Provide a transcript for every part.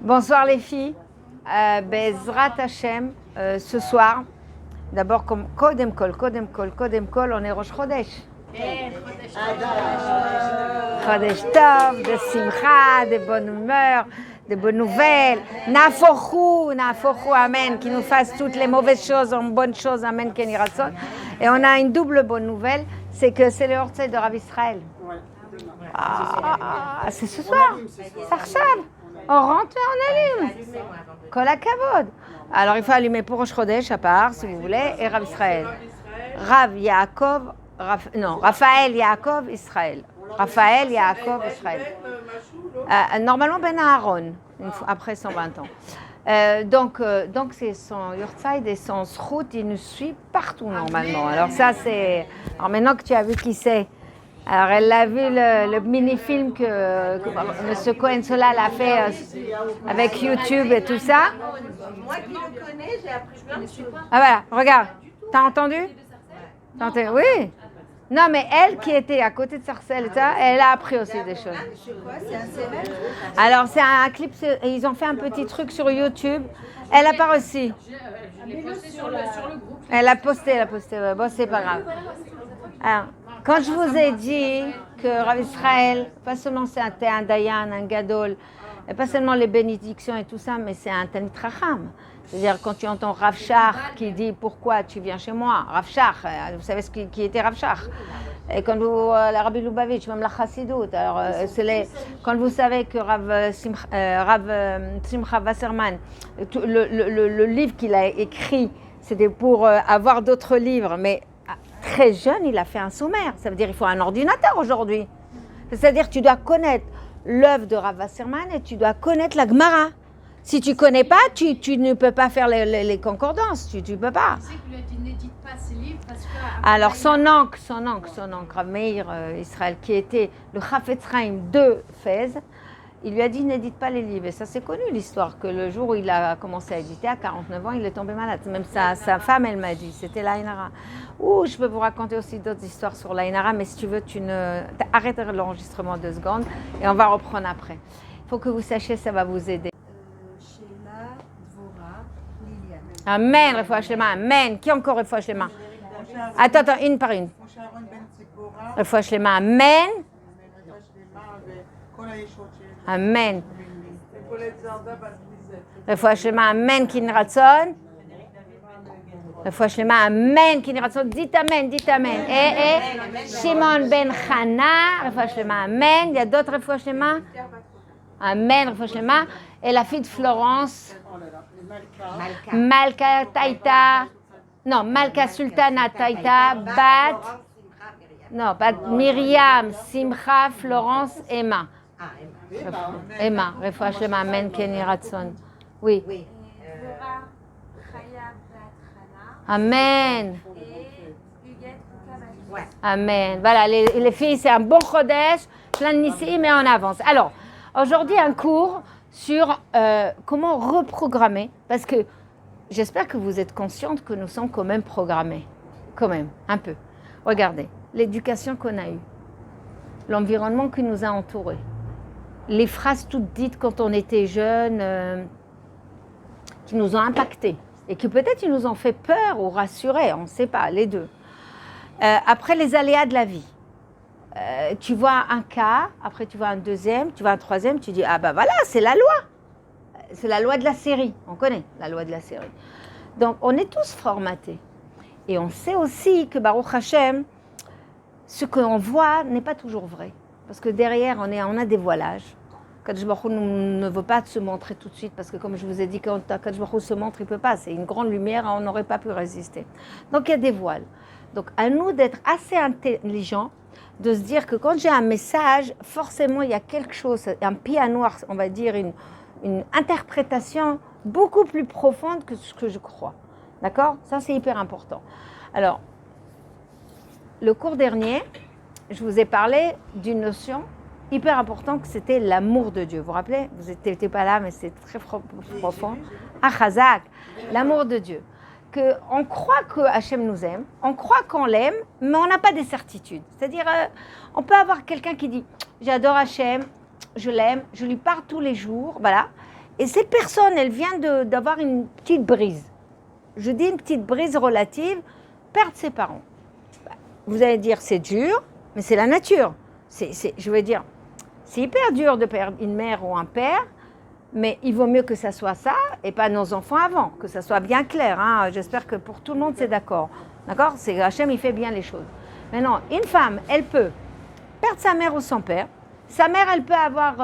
Bonsoir les filles. Bezrat Hashem, ce soir, d'abord comme Kodem Kol, on est Rosh Chodesh. Chodesh Tov, de Simcha, de bonne humeur, de bonnes nouvelles. Nafochu, Amen, qui nous fasse toutes les mauvaises choses en bonnes choses, Amen, Ken Yiratzon. Et on a une double bonne nouvelle, c'est que c'est le Hortzei de Rav Israël. C'est ce soir, Sarchab. On rentre et on allume. Kol hakavod. Alors il faut allumer pour Rosh Chodesh à part, si vous voulez, et Rav Israël. Raphaël Yaakov Israël. Raphaël Yaakov Israël. Normalement Ben Aaron, après 120 ans. Donc c'est son Yurtzeit et son Srout, il nous suit partout normalement. Alors ça c'est... Alors maintenant que tu as vu qui c'est, alors elle a vu le mini-film que M. Cohen Solal a fait avec YouTube et tout ça. Moi qui le connais, j'ai appris plein de choses. Ah voilà, regarde, t'as entendu? Oui. Non mais elle qui était à côté de Sarcelles, elle a appris aussi des choses. C'est quoi? C'est un CV? Alors c'est un clip, ils ont fait un petit truc sur YouTube. Elle a pas reçu. Je l'ai posté sur le groupe. Elle a posté, ouais. Bon, c'est pas grave. Alors, quand je vous ai dit que Rav Israël, pas seulement c'était un Dayan, un Gadol, et pas seulement les bénédictions et tout ça, mais c'est un Talmid Chacham. C'est-à-dire quand tu entends Rav Shach qui dit « Pourquoi tu viens chez moi ?» Rav Shach, vous savez qui était Rav Shach. Et quand vous, la Rabbi Lubavitch, même la Chassidut, alors quand vous savez que Rav Simcha Wasserman, le livre qu'il a écrit, c'était pour avoir d'autres livres, mais très jeune, il a fait un sommaire. Ça veut dire qu'il faut un ordinateur aujourd'hui. C'est-à-dire que tu dois connaître l'œuvre de Rav Wasserman et tu dois connaître la Gemara. Si tu ne connais pas, tu ne peux pas faire les concordances. Tu ne peux pas. Tu sais qu'il lui a dit n'édite pas ses livres parce que... Alors son oncle, Rav Meir Israël, qui était le Chafetz Chaim de Fès, il lui a dit n'édite pas les livres. Et ça, c'est connu l'histoire, que le jour où il a commencé à éditer, à 49 ans, il est tombé malade. Même sa femme, elle m'a dit, c'était l'Aïnara. Ouh, je peux vous raconter aussi d'autres histoires sur l'Aïnara, mais si tu veux, arrête l'enregistrement 2 secondes et on va reprendre après. Il faut que vous sachiez, ça va vous aider. Sheila, Dvora, Liliane. Amen, Refoua Shlema, Amen. Qui encore Refoua Shlema? Attends, une par une. Refoua Shlema, Amen. Amen. Refoua Shlema, Amen, Kin Ratzon. Refoua Shlema, Amen, Kin Ratzon. Dites Amen. Et Shimon ben Chana, Refoua Shlema, Amen. Il y a d'autres Refoua Shlema? Amen, Refoua Shlema. Et la fille de Florence, Malka Taïta, non, Malka Sultana Taïta, Bat Myriam, Simcha, Florence, Emma. Emma, Refoua Shlema, Amen, Ken Yiratzon. Oui. Amen. Amen. Voilà, les filles, c'est un bon Chodesh, plein de Nissim, mais on avance. Alors, aujourd'hui, un cours sur comment reprogrammer, parce que j'espère que vous êtes consciente que nous sommes quand même programmés, quand même, un peu. Regardez, l'éducation qu'on a eue, l'environnement qui nous a entourés, les phrases toutes dites quand on était jeunes, qui nous ont impactés, et qui peut-être ils nous ont fait peur ou rassurés, on ne sait pas, les deux. Après, les aléas de la vie. Tu vois un cas, après tu vois un deuxième, tu vois un troisième, tu dis ah ben voilà, c'est la loi. C'est la loi de la série, on connaît la loi de la série. Donc on est tous formatés. Et on sait aussi que Baruch Hashem, ce qu'on voit n'est pas toujours vrai. Parce que derrière, on a des voilages. Kadosh Baruch Hu ne veut pas se montrer tout de suite, parce que comme je vous ai dit, quand Kadosh Baruch Hu se montre, il ne peut pas. C'est une grande lumière, on n'aurait pas pu résister. Donc il y a des voiles. Donc à nous d'être assez intelligents, de se dire que quand j'ai un message, forcément, il y a quelque chose, un pied noir, on va dire, une interprétation beaucoup plus profonde que ce que je crois. D'accord? Ça, c'est hyper important. Alors, le cours dernier, je vous ai parlé d'une notion hyper importante, que c'était l'amour de Dieu. Vous vous rappelez? Vous n'étiez pas là, mais c'est très profond. Achazak, l'amour de Dieu. On croit que Hachem nous aime, on croit qu'on l'aime, mais on n'a pas des certitudes. C'est-à-dire, on peut avoir quelqu'un qui dit « J'adore Hachem, je l'aime, je lui parle tous les jours, voilà. » Et cette personne, elle vient d'avoir une petite brise. Je dis une petite brise relative, perdre ses parents. Vous allez dire, c'est dur, mais c'est la nature. Je veux dire, c'est hyper dur de perdre une mère ou un père, mais il vaut mieux que ça soit ça et pas nos enfants avant, que ça soit bien clair. Hein. J'espère que pour tout le monde, c'est d'accord. D'accord? C'est Hachem, il fait bien les choses. Maintenant, une femme, elle peut perdre sa mère ou son père. Sa mère, elle peut avoir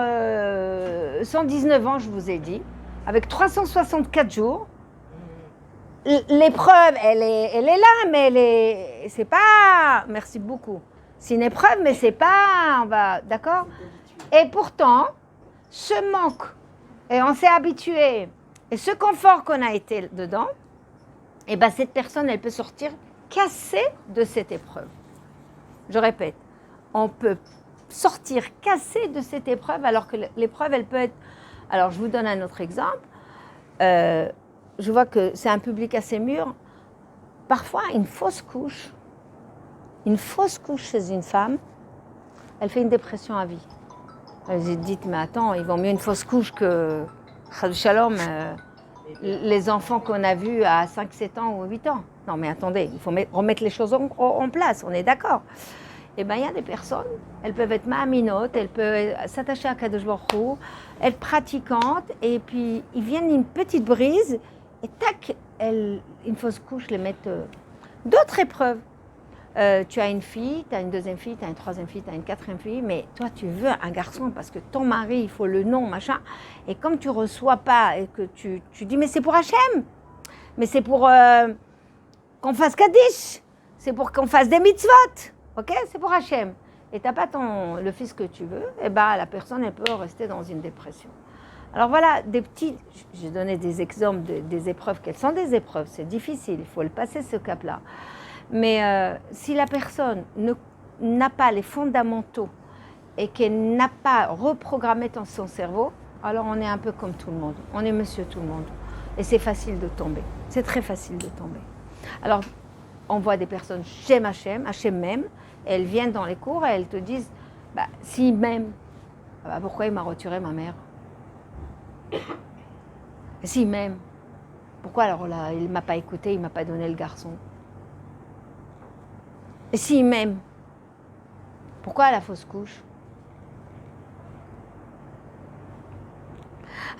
119 ans, je vous ai dit, avec 364 jours. L'épreuve, elle est là, mais c'est pas... Merci beaucoup. C'est une épreuve, mais c'est pas... On va, d'accord? Et pourtant, ce manque, et on s'est habitué, et ce confort qu'on a été dedans, et ben cette personne, elle peut sortir cassée de cette épreuve. Je répète, on peut sortir cassée de cette épreuve, alors que l'épreuve, elle peut être... Alors, je vous donne un autre exemple. Je vois que c'est un public assez mûr. Parfois, une fausse couche chez une femme, elle fait une dépression à vie. Vous dites, mais attends, il vaut mieux une fausse couche que, Shalom, les enfants qu'on a vus à 5, 7 ans ou 8 ans. Non, mais attendez, il faut remettre les choses en place, on est d'accord. Eh bien, il y a des personnes, elles peuvent être ma'aminotes, elles peuvent s'attacher à Kadosh Baruch Hu, être pratiquantes, et puis ils viennent une petite brise, et tac, une fausse couche les mettent d'autres épreuves. Tu as une fille, tu as une deuxième fille, tu as une troisième fille, tu as une quatrième fille, mais toi tu veux un garçon parce que ton mari, il faut le nom, machin, et comme tu ne reçois pas, et que tu dis, mais c'est pour Hachem, mais c'est pour qu'on fasse Kaddish, c'est pour qu'on fasse des mitzvot. Ok, c'est pour Hachem. Et tu n'as pas le fils que tu veux, et ben la personne, elle peut rester dans une dépression. Alors voilà, j'ai donné des exemples des épreuves, quelles sont des épreuves, c'est difficile, il faut le passer ce cap-là. Mais si la personne n'a pas les fondamentaux et qu'elle n'a pas reprogrammé dans son cerveau, alors on est un peu comme tout le monde, on est monsieur tout le monde. Et c'est facile de tomber, c'est très facile de tomber. Alors, on voit des personnes, j'aime Hachem, Hachem m'aime, et elles viennent dans les cours et elles te disent, bah, s'il m'aime, bah, pourquoi il m'a retiré ma mère? Et s'il m'aime, pourquoi alors là, il ne m'a pas écouté, il ne m'a pas donné le garçon? Et s'il m'aime, pourquoi la fausse couche?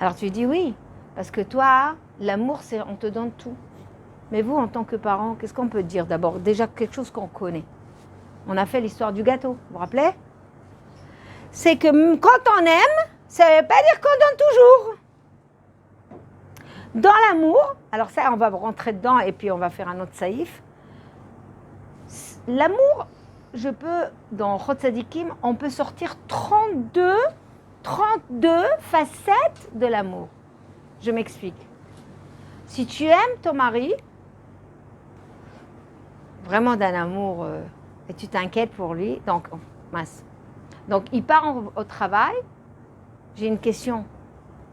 Alors tu dis oui, parce que toi, l'amour, c'est on te donne tout. Mais vous, en tant que parent, qu'est-ce qu'on peut dire d'abord? Déjà quelque chose qu'on connaît. On a fait l'histoire du gâteau, vous vous rappelez? C'est que quand on aime, ça ne veut pas dire qu'on donne toujours. Dans l'amour, alors ça, on va rentrer dedans et puis on va faire un autre saïf. L'amour, dans Chot Tzadikim, on peut sortir 32 facettes de l'amour. Je m'explique. Si tu aimes ton mari, vraiment d'un amour, et tu t'inquiètes pour lui, donc il part au travail, j'ai une question.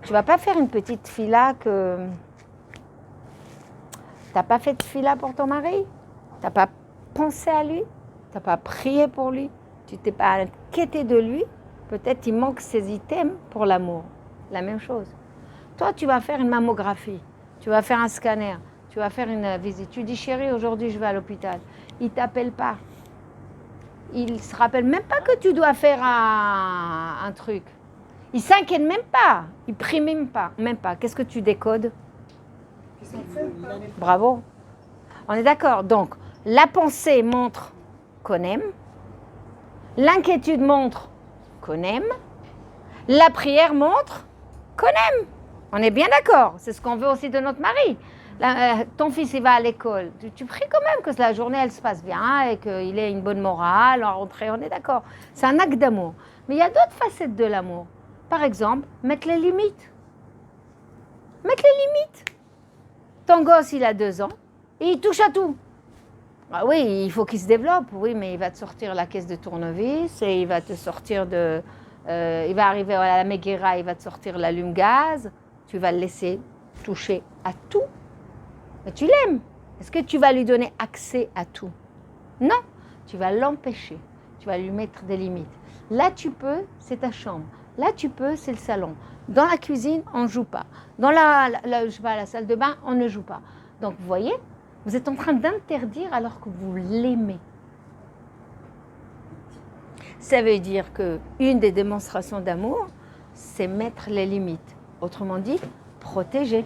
Tu vas pas faire une petite fila que... T'as pas fait de fila pour ton mari? T'as pas pensé à lui? T'as pas prié pour lui? Tu t'es pas inquiété de lui? Peut-être il manque ces items pour l'amour. La même chose. Toi, tu vas faire une mammographie. Tu vas faire un scanner. Tu vas faire une visite. Tu dis, chérie, aujourd'hui, je vais à l'hôpital. Il t'appelle pas. Il se rappelle même pas que tu dois faire un truc. Il s'inquiète même pas. Il prie même pas. Qu'est-ce que tu décodes? Bravo. On est d'accord. Donc, la pensée montre qu'on aime. L'inquiétude montre qu'on aime. La prière montre qu'on aime. On est bien d'accord. C'est ce qu'on veut aussi de notre mari. Ton fils, il va à l'école. Tu pries quand même que la journée, elle se passe bien et qu'il ait une bonne morale en rentrée. On est d'accord. C'est un acte d'amour. Mais il y a d'autres facettes de l'amour. Par exemple, mettre les limites. Ton gosse, il a 2 ans et il touche à tout. Ah oui, il faut qu'il se développe. Oui, mais il va te sortir la caisse de tournevis et il va te sortir il va arriver à la Megillah, il va te sortir l'allume-gaz. Tu vas le laisser toucher à tout. Mais tu l'aimes. Est-ce que tu vas lui donner accès à tout? Non. Tu vas l'empêcher. Tu vas lui mettre des limites. Là, tu peux, c'est ta chambre. Là, tu peux, c'est le salon. Dans la cuisine, on ne joue pas. Dans je sais pas, la salle de bain, on ne joue pas. Donc, vous voyez, vous êtes en train d'interdire alors que vous l'aimez. Ça veut dire qu'une des démonstrations d'amour, c'est mettre les limites. Autrement dit, protéger.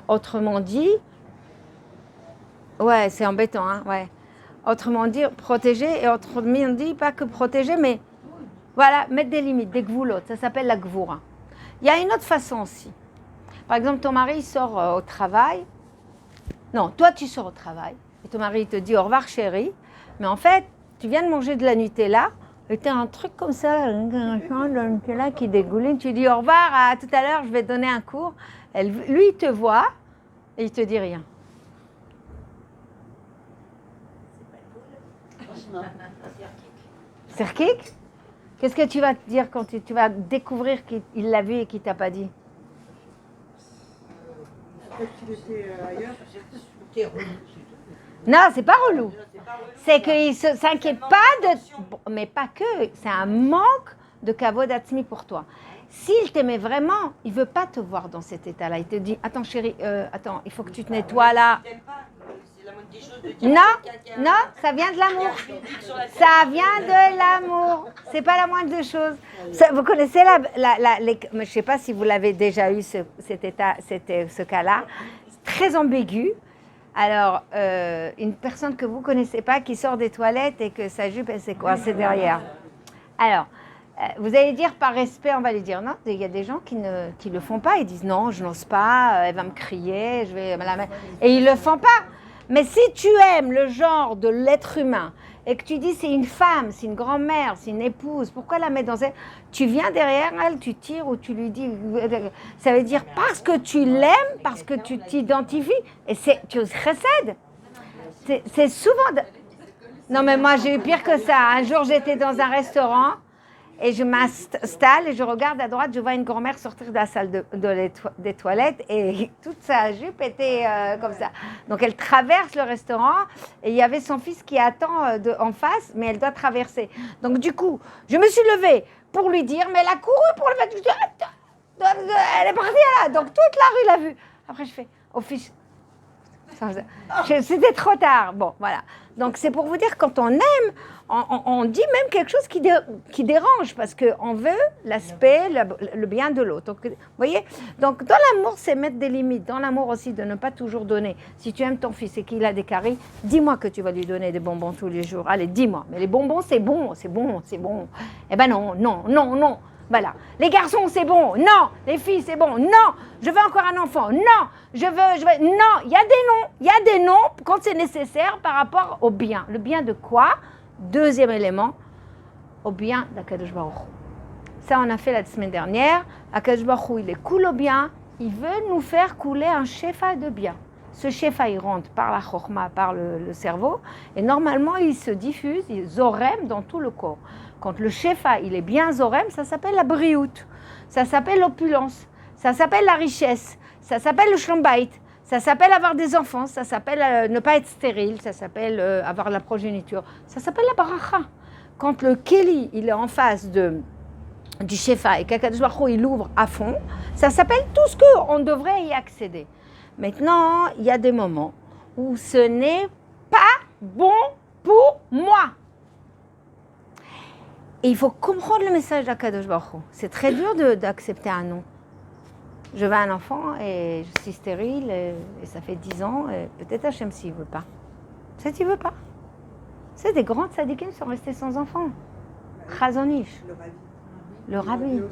Autrement dit, ouais, c'est embêtant, hein, ouais. Autrement dit, protéger, et autrement dit, pas que protéger, mais voilà, mettre des limites, des gvoulottes, ça s'appelle la gvoura. Il y a une autre façon aussi. Par exemple, ton mari sort au travail. Non, toi tu sors au travail, et ton mari te dit au revoir chérie, mais en fait, tu viens de manger de la Nutella, et tu as un truc comme ça, un Nutella qui dégouline, tu dis au revoir, à tout à l'heure, je vais te donner un cours. Lui, il te voit, et il te dit rien. Serkik? Qu'est-ce que tu vas te dire quand tu vas découvrir qu'il l'a vu et qu'il t'a pas dit? Peut-être qu'il était ailleurs. Non, c'est pas relou. C'est qu'il ne s'inquiète pas de... Mais pas que, c'est un manque de kavod atzmi pour toi. S'il t'aimait vraiment, il ne veut pas te voir dans cet état-là. Il te dit, attends chérie, attends, il faut que tu te nettoies là. Non, ça vient de l'amour. Ça vient de l'amour. C'est pas la moindre des choses. Vous connaissez je ne sais pas si vous l'avez déjà eu, cet état, ce cas-là. C'est très ambigu. Alors, une personne que vous ne connaissez pas qui sort des toilettes et que sa jupe, elle s'est coincée derrière. Alors, vous allez dire par respect, on va lui dire non. Il y a des gens qui ne le font pas. Ils disent non, je n'ose pas, elle va me crier, je vais me la mettre. Et ils ne le font pas. Mais si tu aimes le genre de l'être humain et que tu dis c'est une femme, c'est une grand-mère, c'est une épouse, pourquoi la mettre dans cette... Tu viens derrière elle, tu tires ou tu lui dis... Ça veut dire parce que tu l'aimes, parce que tu t'identifies, et tu recèdes. C'est souvent... Non mais moi j'ai eu pire que ça. Un jour j'étais dans un restaurant et je m'installe et je regarde à droite, je vois une grand-mère sortir de la salle des toilettes et toute sa jupe était comme ça. Donc elle traverse le restaurant et il y avait son fils qui attend en face, mais elle doit traverser. Donc du coup, je me suis levée pour lui dire, mais elle a couru pour le fait. Elle est partie là, donc toute la rue l'a vue. Après je fais, au fils, c'était trop tard. Bon, voilà. Donc c'est pour vous dire, quand on aime, on dit même quelque chose qui dérange parce qu'on veut l'aspect, le bien de l'autre. Donc, vous voyez, donc dans l'amour, c'est mettre des limites. Dans l'amour aussi, de ne pas toujours donner. Si tu aimes ton fils et qu'il a des caries, dis-moi que tu vas lui donner des bonbons tous les jours. Allez, dis-moi. Mais les bonbons, c'est bon, c'est bon, c'est bon. Eh ben non, non, non, non. Voilà. Les garçons, c'est bon. Non. Les filles, c'est bon. Non. Je veux encore un enfant. Non. Je veux... Non. Il y a des noms. Il y a des noms quand c'est nécessaire par rapport au bien. Le bien de quoi? Deuxième élément, au bien d'Akadosh Baruch Hu. Ça, on a fait la semaine dernière. Akadosh Baruch Hu, il est cool au bien. Il veut nous faire couler un shefa de bien. Ce shefa, il rentre par la chorma, par le cerveau. Et normalement, il se diffuse, il zorem dans tout le corps. Quand le shefa, il est bien zorem, ça s'appelle la briout. Ça s'appelle l'opulence. Ça s'appelle la richesse. Ça s'appelle le shlom bayit. Ça s'appelle avoir des enfants, ça s'appelle ne pas être stérile, ça s'appelle avoir la progéniture, ça s'appelle la baracha. Quand le Kéli, il est en face du Shefa et qu'Akadosh Baruch Hu, il ouvre à fond, ça s'appelle tout ce qu'on devrait y accéder. Maintenant, il y a des moments où ce n'est pas bon pour moi. Et il faut comprendre le message d'Akadosh Baruch Hu. C'est très dur d'accepter un non. Je veux un enfant et je suis stérile et ça fait 10 ans. Et peut-être Hachem s'il ne veut pas. C'est qu'il ne veut pas. C'est des grands tzadikim qui sont restés sans enfants. Chazon-Ish. Le rabbi.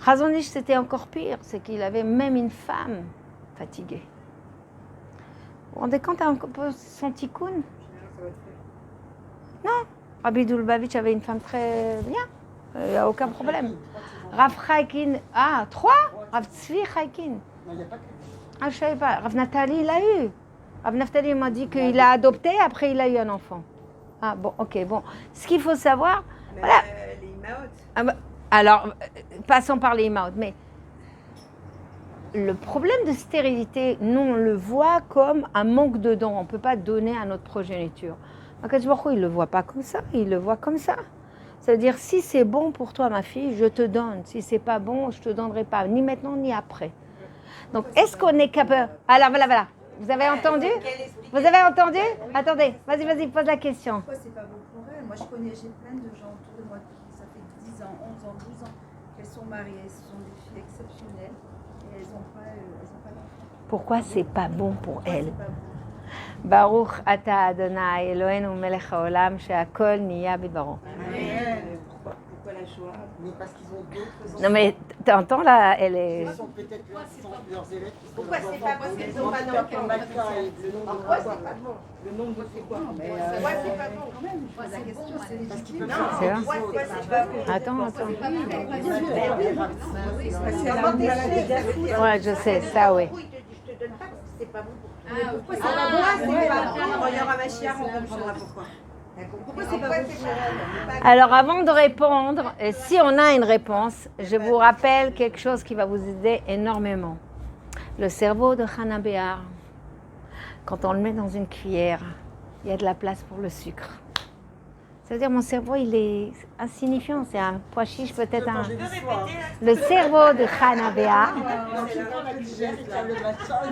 Chazon-Ish, c'était encore pire. C'est qu'il avait même une femme fatiguée. Vous vous rendez compte un peu son tikkun? Non. Rabbi Dulbavitch avait une femme très bien. Il n'y a aucun problème. Rav Chaikin, 3 Rav Tzvi Chaikin. Non, il n'y a pas que. Je ne savais pas. Rav Naftali, il l'a eu. Rav Naftali m'a dit qu'il a adopté, après il a eu un enfant. Ah bon, ok, bon. Ce qu'il faut savoir, Mais voilà. les imaot. Alors, passons par les imaot, mais le problème de stérilité, nous on le voit comme un manque de dons. On ne peut pas donner à notre progéniture. Akadosh Baruch Hu, il ne le voit pas comme ça, il le voit comme ça. Ça veut dire, si c'est bon pour toi, ma fille, je te donne. Si c'est pas bon, je te donnerai pas, ni maintenant, ni après. Donc, est-ce qu'on est capable... Alors, voilà. Vous avez entendu? Vous avez entendu? Attendez, vas-y, pose la question. Pourquoi c'est pas bon pour elle? Moi, j'ai plein de gens autour de moi qui, ça fait 10 ans, 11 ans, 12 ans qu'elles sont mariées. Ce sont des filles exceptionnelles et elles n'ont pas d'enfants. Pourquoi c'est pas bon pour Pourquoi elle? c'est pas bon? Baruch ata Adonai Eloheinu melech haolam she'akol niya bidbaro. Pourquoi la Shoah? Mais parce qu'ils ont d'autres enfants. Non mais t'entends là, elle est... Ils sont peut-être leurs élèves. Pourquoi c'est pas bon? Parce qu'elles n'ont pas d'enfants. Pourquoi c'est pas bon? Le nombre c'est quoi? Pourquoi c'est pas bon quand même? Je pose la question, c'est légitime. Non, C'est vrai? pourquoi c'est pas bon? Attends. Parce qu'avant t'es sûr. Ouais, je sais, ça oui. Il te dit, je te donne pas parce que c'est pas bon pour toi. Ah, Pourquoi c'est pas bon? C'est pas bon. Quand il y aura Machiar, on comprendra pourquoi. Pourquoi c'est pas bon pour elle? Alors avant de répondre, et si on a une réponse, je vous rappelle quelque chose qui va vous aider énormément. Le cerveau de Hannah Béar, quand on le met dans une cuillère, il y a de la place pour le sucre. C'est-à-dire mon cerveau, il est insignifiant, c'est un pois chiche, peut-être un... Le cerveau de Hannah Béar,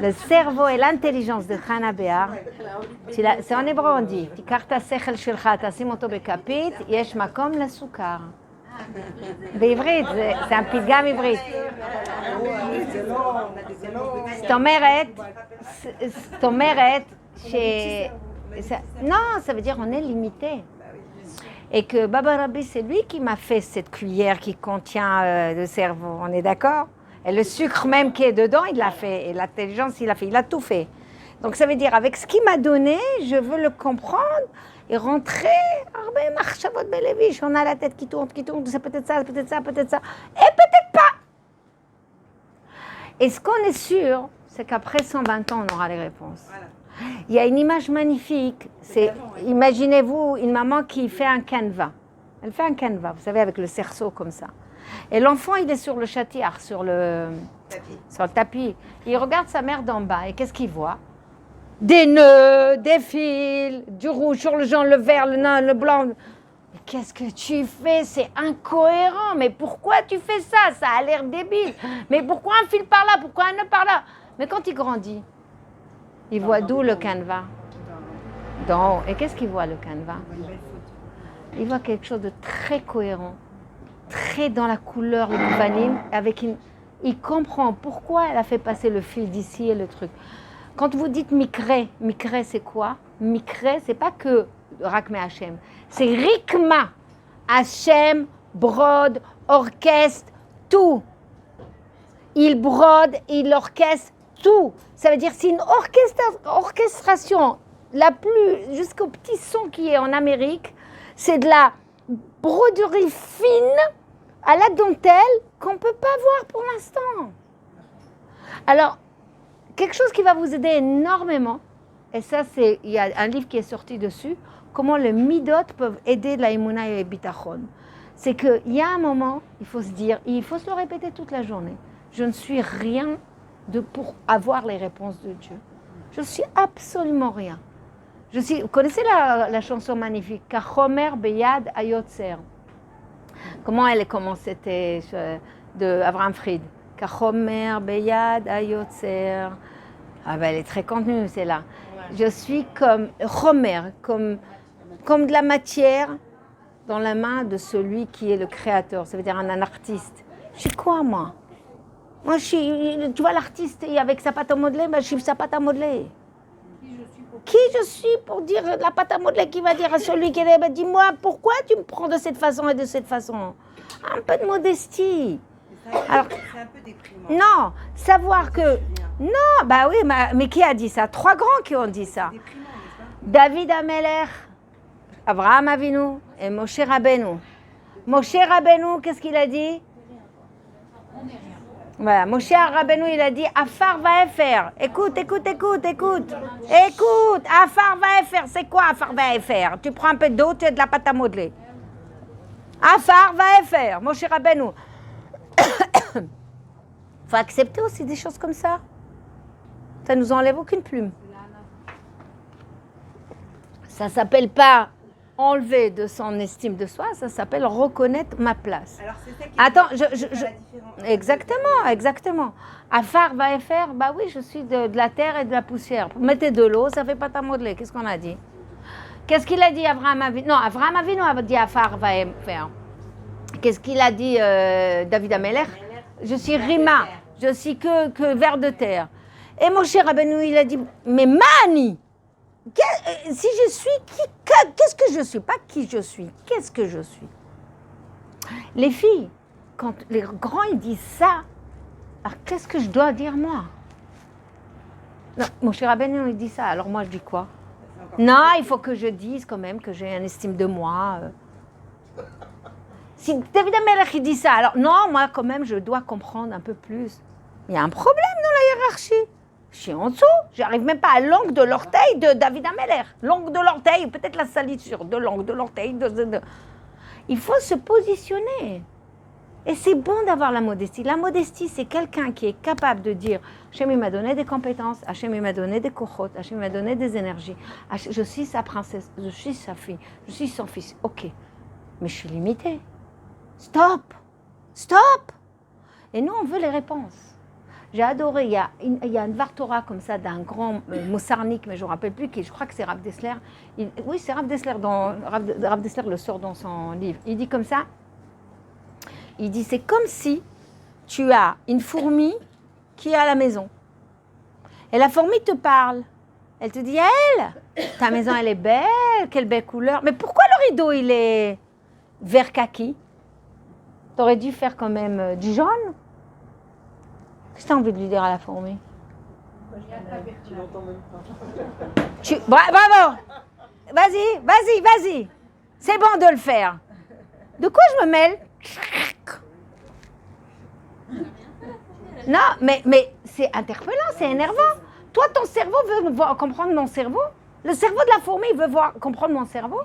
le cerveau et l'intelligence de Hannah Béar, c'est en hébreu on dit, תיקח את השכל שלך, תשים אותו בכפית, יש מקום לסוכר. בעברית, זה הפתגם עברית. זאת אומרת, non, ça veut dire on est limité. Et que Baba Rabbi, c'est lui qui m'a fait cette cuillère qui contient le cerveau, on est d'accord? Et le sucre même qui est dedans, il l'a fait. Et l'intelligence, il a tout fait. Donc ça veut dire, avec ce qu'il m'a donné, je veux le comprendre et rentrer. On a la tête qui tourne, c'est peut-être ça, peut-être ça, peut-être ça. Et peut-être pas. Et ce qu'on est sûr, c'est qu'après 120 ans, on aura les réponses. Voilà. Il y a une image magnifique, c'est, imaginez-vous une maman qui fait un canevas. Elle fait un canevas, vous savez, avec le cerceau comme ça. Et l'enfant, il est sur le châtiard, sur le tapis. Il regarde sa mère d'en bas, et qu'est-ce qu'il voit? Des nœuds, des fils, du rouge sur le jaune, le vert, le nain, le blanc. Mais qu'est-ce que tu fais? C'est incohérent. Mais pourquoi tu fais ça? Ça a l'air débile. Mais pourquoi un fil par là? Pourquoi un nœud par là? Mais quand il grandit, il voit d'où le canevas? D'en haut. Et qu'est-ce qu'il voit, le canevas? Il voit quelque chose de très cohérent, très dans la couleur, le Kuvanim, avec il comprend pourquoi elle a fait passer le fil d'ici et le truc. Quand vous dites Mikre c'est quoi? Mikre, c'est pas que Rakme Hashem, c'est Rikma. Hashem brode, orchestre, tout. Il brode, il orchestre tout. Ça veut dire c'est une orchestration la plus, jusqu'au petit son qui est en Amérique, c'est de la broderie fine à la dentelle qu'on ne peut pas voir pour l'instant. Alors, quelque chose qui va vous aider énormément, et ça, il y a un livre qui est sorti dessus, comment les midot peuvent aider la imuna et le bitachon. C'est qu'il y a un moment, il faut se dire, il faut se le répéter toute la journée, je ne suis rien pour avoir les réponses de Dieu. Je ne suis absolument rien. Vous connaissez la chanson magnifique, Kachomer Beyad Ayotzer. Comment elle commence? C'était de Abraham Fried. Kachomer Beyad Ayotzer. Ah ben elle est très contenue, c'est là. Ouais. Je suis comme Chomer, comme de la matière dans la main de celui qui est le créateur. Ça veut dire un artiste. Je suis quoi, moi? Moi, tu vois l'artiste avec sa pâte à modeler, ben, je suis sa pâte à modeler. Qui je suis pour dire la pâte à modeler qui va dire à celui qui est là, ben, dis-moi, pourquoi tu me prends de cette façon et de cette façon? Un peu de modestie. Alors, c'est un peu déprimant. Non, savoir que... Non, bah oui, mais qui a dit ça? 3 grands qui ont dit ça. David Ameler, Abraham Avinu et Moshe Rabbeinu. Moshe Rabbeinu, qu'est-ce qu'il a dit? Voilà, Moshe Rabbeinu, il a dit Afar Vaefer. Écoute, Afar Vaefer, c'est quoi Afar Vaefer? Tu prends un peu d'eau, tu as de la pâte à modeler. Afar Vaefer, Moshe Rabbeinu. Il faut accepter aussi des choses comme ça. Ça ne nous enlève aucune plume. Ça ne s'appelle pas enlever de son estime de soi, ça s'appelle reconnaître ma place. Alors c'est ça qui Attends, fait la différence. Exactement. Afar va faire, bah oui, je suis de la terre et de la poussière. Mettez de l'eau, ça fait pas ta modeler. Qu'est-ce qu'on a dit? Qu'est-ce qu'il a dit Abraham Avinu? Non, Abraham Avinu a dit Afar va faire. Qu'est-ce qu'il a dit David Amelech? Je suis Rima, je suis que vers de terre. Et Moshe Rabbeinu, il a dit, mais Mani, si je suis, qu'est-ce que je suis? Pas qui je suis, qu'est-ce que je suis? Les filles, quand les grands ils disent ça, alors qu'est-ce que je dois dire moi? Non, Moshe Rabbeinu il dit ça, alors moi je dis quoi? Non, il faut que je dise quand même que j'ai une estime de moi. Si David Amelech il dit ça, alors non, moi quand même je dois comprendre un peu plus. Il y a un problème dans la hiérarchie. Je suis en dessous, j'arrive même pas à l'angle de l'orteil de David Amelech. L'angle de l'orteil, peut-être la salissure de l'angle de l'orteil. Il faut se positionner. Et c'est bon d'avoir la modestie. La modestie, c'est quelqu'un qui est capable de dire Hachem m'a donné des compétences, Hachem m'a donné des kochot, Hachem m'a donné des énergies. Je suis sa princesse, je suis sa fille, je suis son fils. Ok, mais je suis limitée. Stop. Et nous, on veut les réponses. J'ai adoré, il y a une Vartora comme ça d'un grand Mossarnik, mais je ne me rappelle plus, je crois que c'est Rav Dessler. Oui, c'est Rav Dessler, Rav Dessler le sort dans son livre. Il dit comme ça, il dit c'est comme si tu as une fourmi qui est à la maison. Et la fourmi te parle. Elle te dit, elle, ta maison elle est belle, quelle belle couleur. Mais pourquoi le rideau il est vert kaki? T'aurais dû faire quand même du jaune. Qu'est-ce que tu as envie de lui dire à la fourmi? Tu l'entends même pas. Bravo. Vas-y. C'est bon de le faire. De quoi je me mêle? Non, mais c'est interpellant, c'est énervant. Toi, ton cerveau veut comprendre mon cerveau. Le cerveau de la fourmi veut comprendre mon cerveau.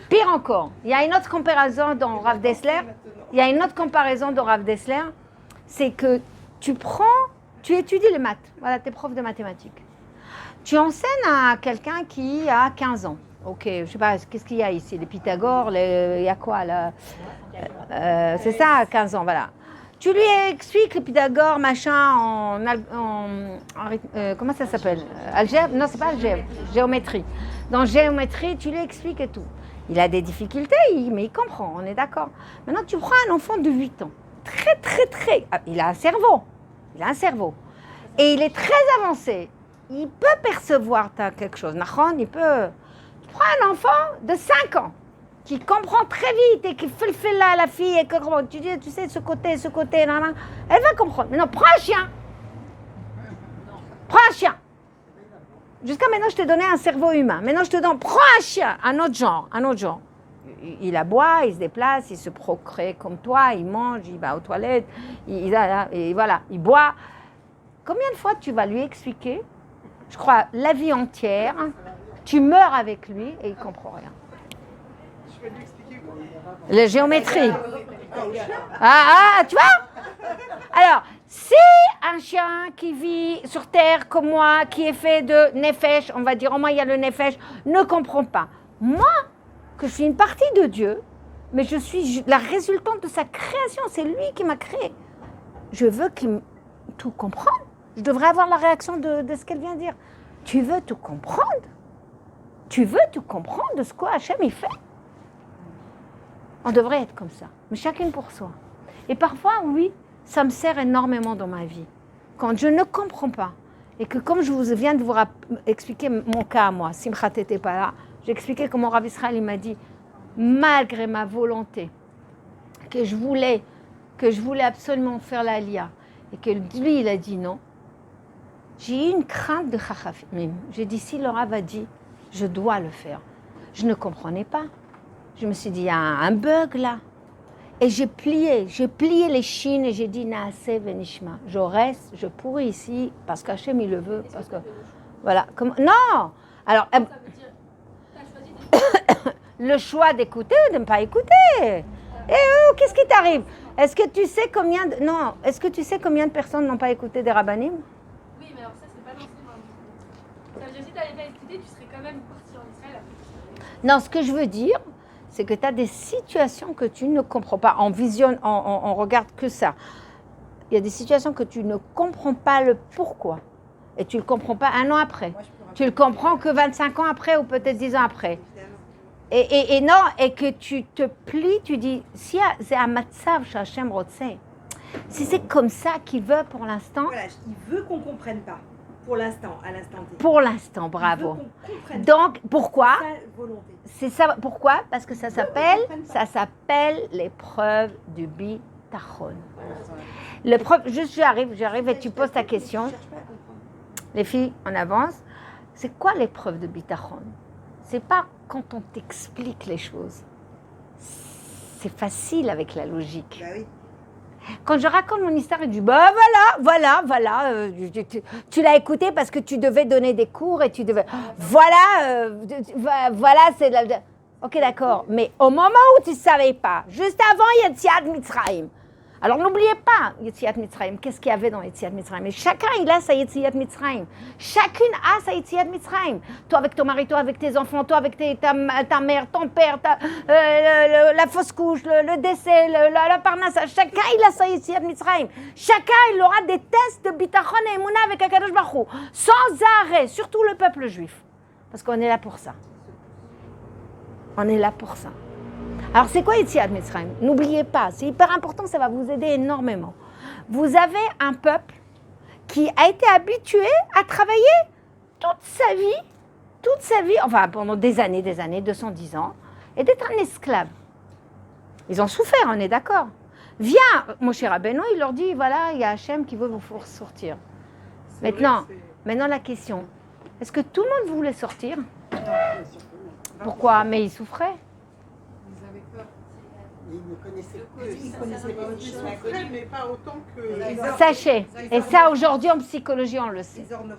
Pire encore, il y a une autre comparaison dans Rav Dessler. C'est que tu étudies les maths. Voilà, tu es prof de mathématiques. Tu enseignes à quelqu'un qui a 15 ans. Ok, je ne sais pas, qu'est-ce qu'il y a ici? Les Pythagore, il y a quoi là? C'est ça, 15 ans, voilà. Tu lui expliques les Pythagore, machin, comment ça s'appelle? Algèbre? Non, c'est pas algèbre, géométrie. Dans géométrie, tu lui expliques et tout. Il a des difficultés, mais il comprend, on est d'accord. Maintenant, tu prends un enfant de 8 ans. Très... Il a un cerveau. Et il est très avancé. Il peut percevoir quelque chose. Il peut... Tu prends un enfant de 5 ans qui comprend très vite et qui fait là la fille et que tu dis, tu sais, ce côté, nan. Elle va comprendre. Maintenant, prends un chien. Jusqu'à maintenant, je t'ai donné un cerveau humain. Maintenant, je te donne, prends un chien, un autre genre. Il aboie, il se déplace, il se procrée comme toi, il mange, il va aux toilettes, et voilà, il boit. Combien de fois tu vas lui expliquer, je crois, la vie entière, tu meurs avec lui et il ne comprend rien. Je vais lui expliquer quoi. La géométrie. Tu vois? Alors, si un chien qui vit sur terre comme moi, qui est fait de nefesh, on va dire au moins il y a le nefesh, ne comprend pas. Moi, que je suis une partie de Dieu, mais je suis la résultante de sa création, c'est lui qui m'a créé. Je veux qu'il tout comprenne. Je devrais avoir la réaction de ce qu'elle vient de dire. Tu veux tout comprendre? Tu veux tout comprendre de ce que Hachem il fait? On devrait être comme ça, mais chacune pour soi. Et parfois, oui, ça me sert énormément dans ma vie. Quand je ne comprends pas, et que comme je viens de vous expliquer mon cas à moi, Simchat n'était pas là, j'ai expliqué comment Rav Israël il m'a dit, malgré ma volonté, que je voulais absolument faire la lia, et que lui, il a dit non, j'ai eu une crainte de Chachamim. J'ai dit, si le Rav a dit, je dois le faire. Je ne comprenais pas. Je me suis dit, il y a un bug là. Et j'ai plié les chines et j'ai dit, Naaseh venishma. Je reste, je pourris ici, parce qu'Hachem il le veut. Parce que, voilà. Non. Alors, Ça veut dire, tu as choisi de... le choix d'écouter ou de ne pas écouter. Et qu'est-ce qui t'arrive? Est-ce que tu sais combien de personnes n'ont pas écouté des rabbanim? Oui, mais alors ça, c'est pas l'enseignement. Ça veut dire, si tu n'avais pas écouté, tu serais quand même parti en Israël. Non, ce que je veux dire, c'est que tu as des situations que tu ne comprends pas. On regarde que ça. Il y a des situations que tu ne comprends pas le pourquoi. Et tu ne le comprends pas un an après. Tu le comprends que 25 ans après ou peut-être 10 ans après. Et non, et que tu te plies, tu dis, si c'est un matzav sh'Hashem rotseh, si c'est comme ça qu'il veut pour l'instant. Voilà, il veut qu'on ne comprenne pas. Pour l'instant, à l'instant T. Pour l'instant, bravo. Il veut qu'on comprenne Donc, pourquoi? sa volonté. C'est ça. Pourquoi? Parce que ça s'appelle l'épreuve du bitachon. L'épreuve, j'arrive et tu poses ta question. Je cherche pas à comprendre. Les filles, on avance. C'est quoi l'épreuve de bitachon? C'est pas quand on t'explique les choses. C'est facile avec la logique. Bah oui. Quand je raconte mon histoire, je dis bah voilà, tu l'as écouté parce que tu devais donner des cours et tu devais voilà, c'est ok d'accord. Mais au moment où tu ne savais pas, juste avant Yetziat Mitzrayim. Alors n'oubliez pas Yetziat Mitzrayim. Qu'est-ce qu'il y avait dans Yetziat Mitzrayim? Et chacun il a sa Yetziat Mitzrayim. Chacune a sa Yetziat Mitzrayim. Toi avec ton mari, toi avec tes enfants, toi avec ta mère, ton père, la fausse couche, le décès, la parnassa. Chacun il a sa Yetziat Mitzrayim. Chacun il aura des tests de bitachon et émouna avec Akadosh Baruch Hu. Sans arrêt, surtout le peuple juif. Parce qu'on est là pour ça. On est là pour ça. Alors, c'est quoi Yetziat Mitzrayim? N'oubliez pas, c'est hyper important, ça va vous aider énormément. Vous avez un peuple qui a été habitué à travailler toute sa vie, enfin pendant des années, 210 ans, et d'être un esclave. Ils ont souffert, on est d'accord. Viens, mon cher Rabbeinu, il leur dit, voilà, il y a Hachem qui veut vous faire sortir. Maintenant la question, est-ce que tout le monde voulait sortir? Pourquoi? Mais ils souffraient. Ils ne connaissaient pas autre chose. Ils mais pas autant que... Sachez, et ça aujourd'hui en psychologie on le sait. Les ordres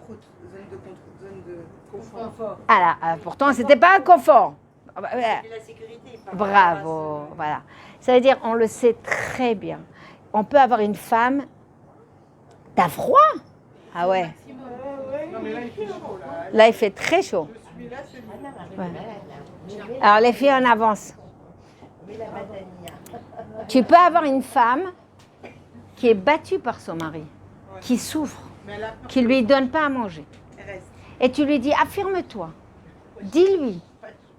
zone de confort. Ah là, pourtant c'était pas un confort. C'est la sécurité. Bravo, voilà. Ça veut dire, on le sait très bien. On peut avoir une femme, t'as froid? Ah ouais. Non mais là il fait chaud là. Là il fait très chaud. Je suis là, c'est bon. Ouais. Alors les filles, on avance. Tu peux avoir une femme qui est battue par son mari, qui souffre, qui ne lui donne pas à manger. Et tu lui dis, affirme-toi, dis-lui,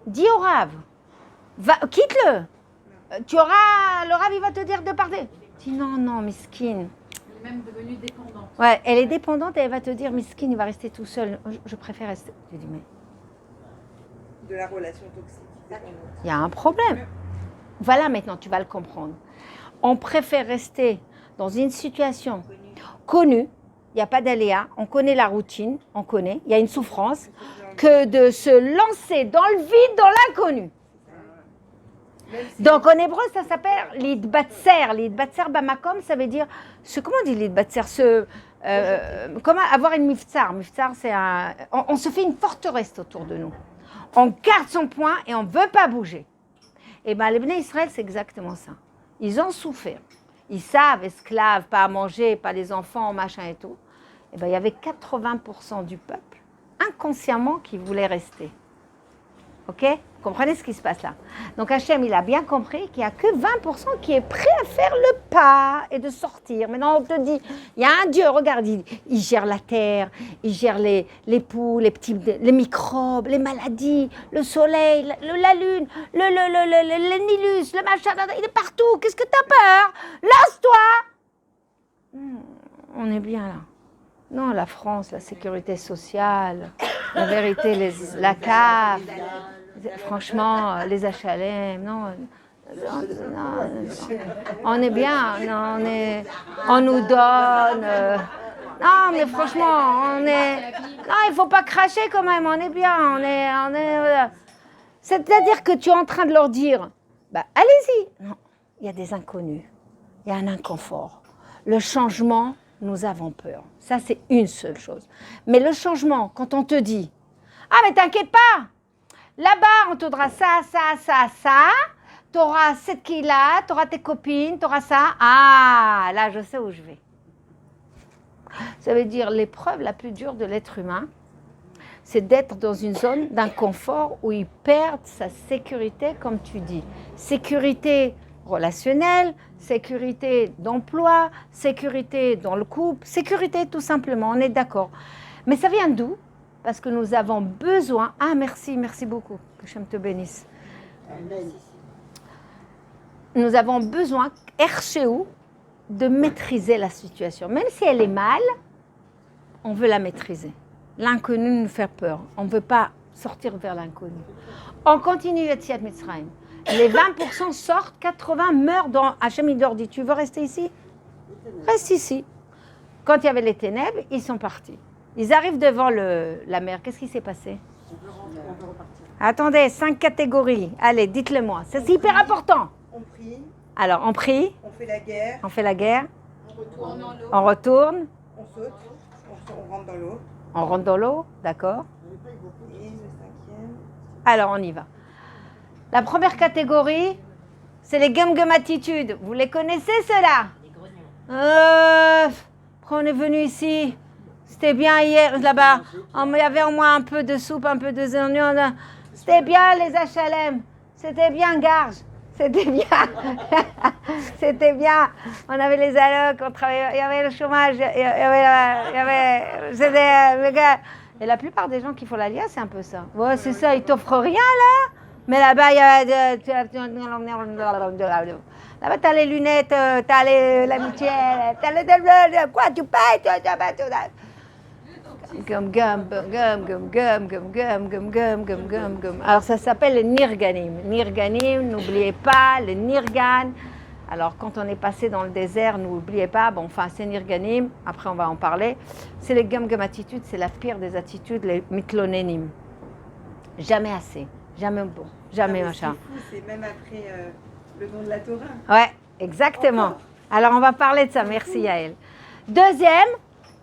dis au Rav, quitte-le. Le Rav il va te dire de partir. Dis non, miskine. Elle est même devenue dépendante. Ouais, elle est dépendante et elle va te dire, miskine, il va rester tout seul. Je préfère rester. Je dis, mais... De la relation toxique. Il y a un problème. Voilà, maintenant, tu vas le comprendre. On préfère rester dans une situation connue, il n'y a pas d'aléa, on connaît la routine, il y a une souffrance, que de se lancer dans le vide, dans l'inconnu. Donc, en hébreu, ça s'appelle l'idbatser. L'idbatser bamakom, ça veut dire, comment on dit l'idbatser? Comment avoir une miftsar? Miftsar, c'est on se fait une forteresse autour de nous. On garde son point et on ne veut pas bouger. Et bien, les Bnei Israël, c'est exactement ça. Ils ont souffert. Ils savent, esclaves, pas à manger, pas les enfants, machin et tout. Et bien, il y avait 80% du peuple, inconsciemment, qui voulait rester. Ok? Vous comprenez ce qui se passe là? Donc Hachem, il a bien compris qu'il n'y a que 20% qui est prêt à faire le pas et de sortir. Maintenant, on te dit, il y a un Dieu, regarde, il gère la terre, il gère les poules, les microbes, les maladies, le soleil, la lune, le Nilus, le machin, il est partout. Qu'est-ce que t'as peur? Lance-toi! On est bien là. Non, la France, la sécurité sociale, la vérité, la CAF. Franchement, les HLM, non, on est bien, non, on nous donne, non, mais franchement, non, il faut pas cracher quand même, on est bien, c'est-à-dire que tu es en train de leur dire, bah, allez-y, non, il y a des inconnus, il y a un inconfort, le changement, nous avons peur, ça c'est une seule chose, mais le changement, quand on te dit, ah mais t'inquiète pas, là-bas, on te donnera ça, tu auras cette qui-là, tu auras tes copines, tu auras ça. Ah, là, je sais où je vais. Ça veut dire l'épreuve la plus dure de l'être humain, c'est d'être dans une zone d'inconfort où il perd sa sécurité, comme tu dis. Sécurité relationnelle, sécurité d'emploi, sécurité dans le couple, sécurité tout simplement, on est d'accord. Mais ça vient d'où? Parce que nous avons besoin... Ah, merci beaucoup, que Hachem te bénisse. Nous avons besoin, Erchéou, de maîtriser la situation. Même si elle est mal, on veut la maîtriser. L'inconnu nous fait peur. On ne veut pas sortir vers l'inconnu. On continue Yetziat Mitzrayim. Les 20% sortent, 80 meurent dans... Hachem il leur dit, tu veux rester ici? Reste ici. Quand il y avait les ténèbres, ils sont partis. Ils arrivent devant la mer. Qu'est-ce qui s'est passé? Attendez, 5 catégories. Allez, dites-le-moi. C'est hyper important. On prie. Alors, on prie. On fait la guerre. On fait la guerre. On retourne On retourne. dans l'eau. On saute. On rentre dans l'eau. On rentre dans l'eau. D'accord. Et le 5e. Alors, on y va. La première catégorie, c'est les gum-gum attitudes. Vous les connaissez, ceux-là? Quand on est venu ici, c'était bien hier, là-bas. Il y avait au moins un peu de soupe, un peu de oignons. C'était bien, les HLM. C'était bien, Garges. C'était bien. C'était bien. On avait les allocs, on travaillait, il y avait le chômage, c'était le gars. Et la plupart des gens qui font l'Alia, c'est un peu ça. Ouais, c'est ça, ils t'offrent rien, là. Mais là-bas, il y a là-bas, t'as les lunettes, t'as l'amitié, t'as les... Quoi, tu payes, Gum. Alors, ça s'appelle le Nirganim. Nirganim, n'oubliez pas, le Nirgan. Alors, quand on est passé dans le désert, n'oubliez pas, c'est Nirganim, après on va en parler. C'est les gum attitudes, c'est la pire des attitudes, les mitlonenim. Jamais assez. Jamais bon, jamais machin. C'est fou, c'est même après le nom de la Torah. Ouais, exactement. Alors, on va parler de ça. Merci, Yael. Deuxième,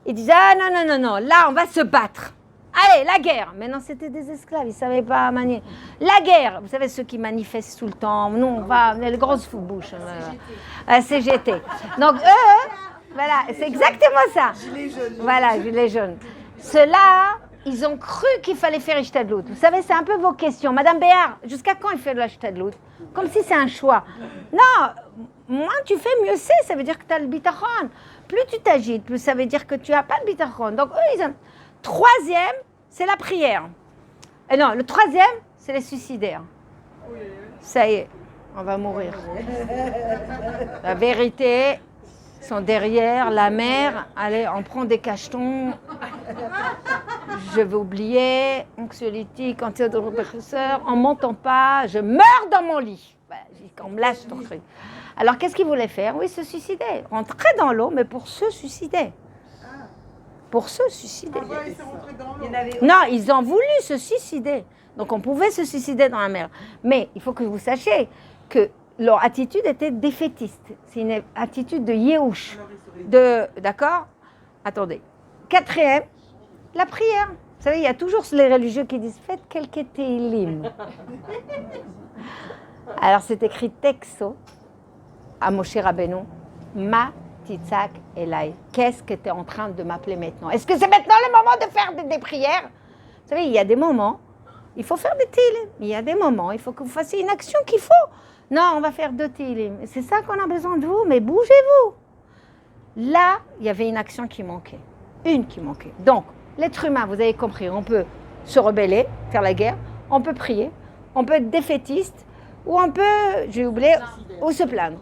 ils disent, ah non, là, on va se battre. Allez, la guerre. Mais non, c'était des esclaves, ils ne savaient pas manier. La guerre, vous savez, ceux qui manifestent tout le temps. Nous, on va, on a les grosses bouches. CGT. Donc, eux, voilà, c'est exactement ça. Gilets jaunes. Voilà, gilets jaunes. Ceux-là, ils ont cru qu'il fallait faire Ishtadlout. Vous savez, c'est un peu vos questions. Madame Béard, jusqu'à quand il fait de la Ishtadlout? Comme si c'est un choix. Non, moins tu fais, mieux c'est. Ça veut dire que tu as le bitachon. Plus tu t'agites, plus ça veut dire que tu n'as pas de bitachon. Donc, eux, ils ont... Troisième, c'est la prière. Et non, le troisième, c'est les suicidaires. Ça y est, on va mourir. La vérité, ils sont derrière, la mer, allez, on prend des cachetons. Je vais oublier, anxiolytique, antidépresseur, en montant pas, je meurs dans mon lit. On me lâche ton truc. Alors, qu'est-ce qu'ils voulaient faire? Oui, se suicider. Rentrer dans l'eau, mais pour se suicider. Pour se suicider. Ils sont rentrés dans l'eau. Non, ils ont voulu se suicider. Donc, on pouvait se suicider dans la mer. Mais il faut que vous sachiez que leur attitude était défaitiste. C'est une attitude de Yehush. D'accord? Attendez. Quatrième, la prière. Vous savez, il y a toujours les religieux qui disent « Faites quelques télim ». Alors, c'est écrit texto à Moshe Rabbeinu, ma titzak elai. Qu'est-ce que tu es en train de m'appeler maintenant? Est-ce que c'est maintenant le moment de faire des prières? Vous savez, il y a des moments, il faut faire des télim. Il y a des moments, il faut que vous fassiez une action qu'il faut. Non, on va faire 2 télim. C'est ça qu'on a besoin de vous, mais bougez-vous. Là, il y avait une action qui manquait. Une qui manquait. Donc, l'être humain, vous avez compris, on peut se rebeller, faire la guerre, on peut prier, on peut être défaitiste, ou on peut, j'ai oublié, ou se plaindre.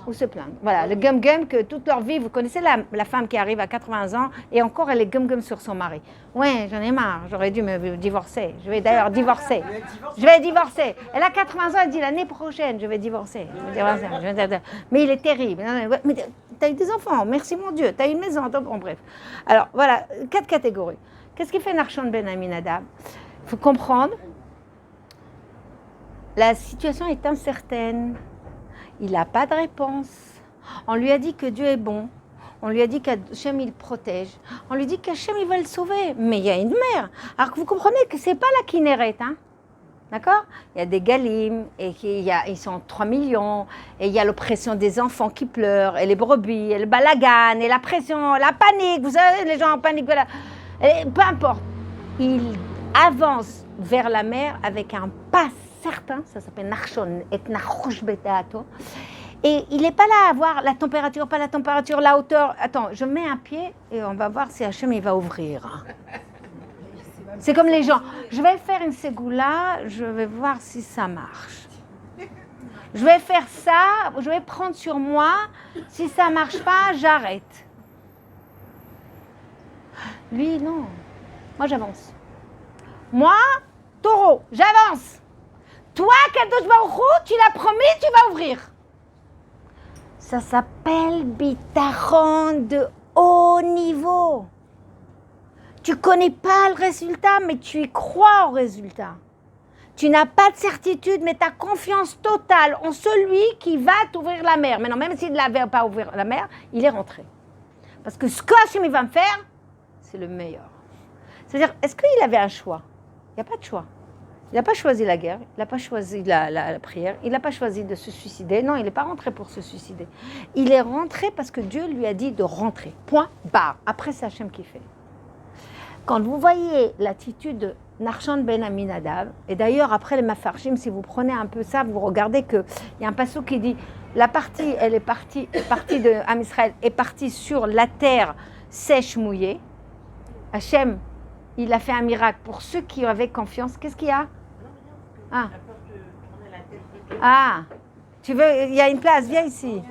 Voilà, le gum-gum que toute leur vie, vous connaissez la femme qui arrive à 80 ans et encore elle est gum-gum sur son mari. Ouais, j'en ai marre, j'aurais dû me divorcer. Je vais d'ailleurs divorcer. Elle a 80 ans, elle dit l'année prochaine, je vais divorcer. Mais il est terrible. Mais tu as eu des enfants, merci mon Dieu, tu as eu une maison. Bon, bref. Alors voilà, 4 catégories. Qu'est-ce qui fait Nachshon ben Aminadab? Il faut comprendre. La situation est incertaine. Il n'a pas de réponse. On lui a dit que Dieu est bon. On lui a dit qu'Hachem il protège. On lui dit qu'Hachem il va le sauver. Mais il y a une mer. Alors que vous comprenez que ce n'est pas la Kinneret. Hein? D'accord? Il y a des galim, et ils sont 3 millions. Et il y a l'oppression des enfants qui pleurent, et les brebis, et le balagan, et la pression, la panique. Vous savez, les gens en panique. Voilà. Et peu importe. avance vers la mer avec un pas certain, ça s'appelle Narshon et Nachush Betato. Et il n'est pas là à voir la température, pas la température, la hauteur. Attends, je mets un pied et on va voir si Hachem il va ouvrir. C'est comme les gens. Je vais faire une ségoula, je vais voir si ça marche. Je vais faire ça, je vais prendre sur moi. Si ça ne marche pas, j'arrête. Lui, non. Moi, j'avance. Moi, taureau, j'avance. Toi, Kadosh Baruch Hu, tu l'as promis, tu vas ouvrir. Ça s'appelle bitachon de haut niveau. Tu ne connais pas le résultat, mais tu y crois au résultat. Tu n'as pas de certitude, mais tu as confiance totale en celui qui va t'ouvrir la mer. Maintenant, même s'il ne l'avait pas ouvert la mer, il est rentré. Parce que ce que Hachem va me faire, c'est le meilleur. C'est-à-dire, est-ce qu'il avait un choix? Il n'y a pas de choix. Il n'a pas choisi la guerre, il n'a pas choisi la prière, il n'a pas choisi de se suicider. Non, il n'est pas rentré pour se suicider. Il est rentré parce que Dieu lui a dit de rentrer. Point, barre. Après, c'est Hachem qui fait. Quand vous voyez l'attitude de Narshon ben Aminadav, et d'ailleurs, après les Mafarshim, si vous prenez un peu ça, vous regardez qu'il y a un passage qui dit la partie, elle est partie de Am Israël est partie sur la terre sèche, mouillée. Hachem, il a fait un miracle pour ceux qui avaient confiance. Qu'est-ce qu'il y a? Tu veux, il y a une place, viens ici.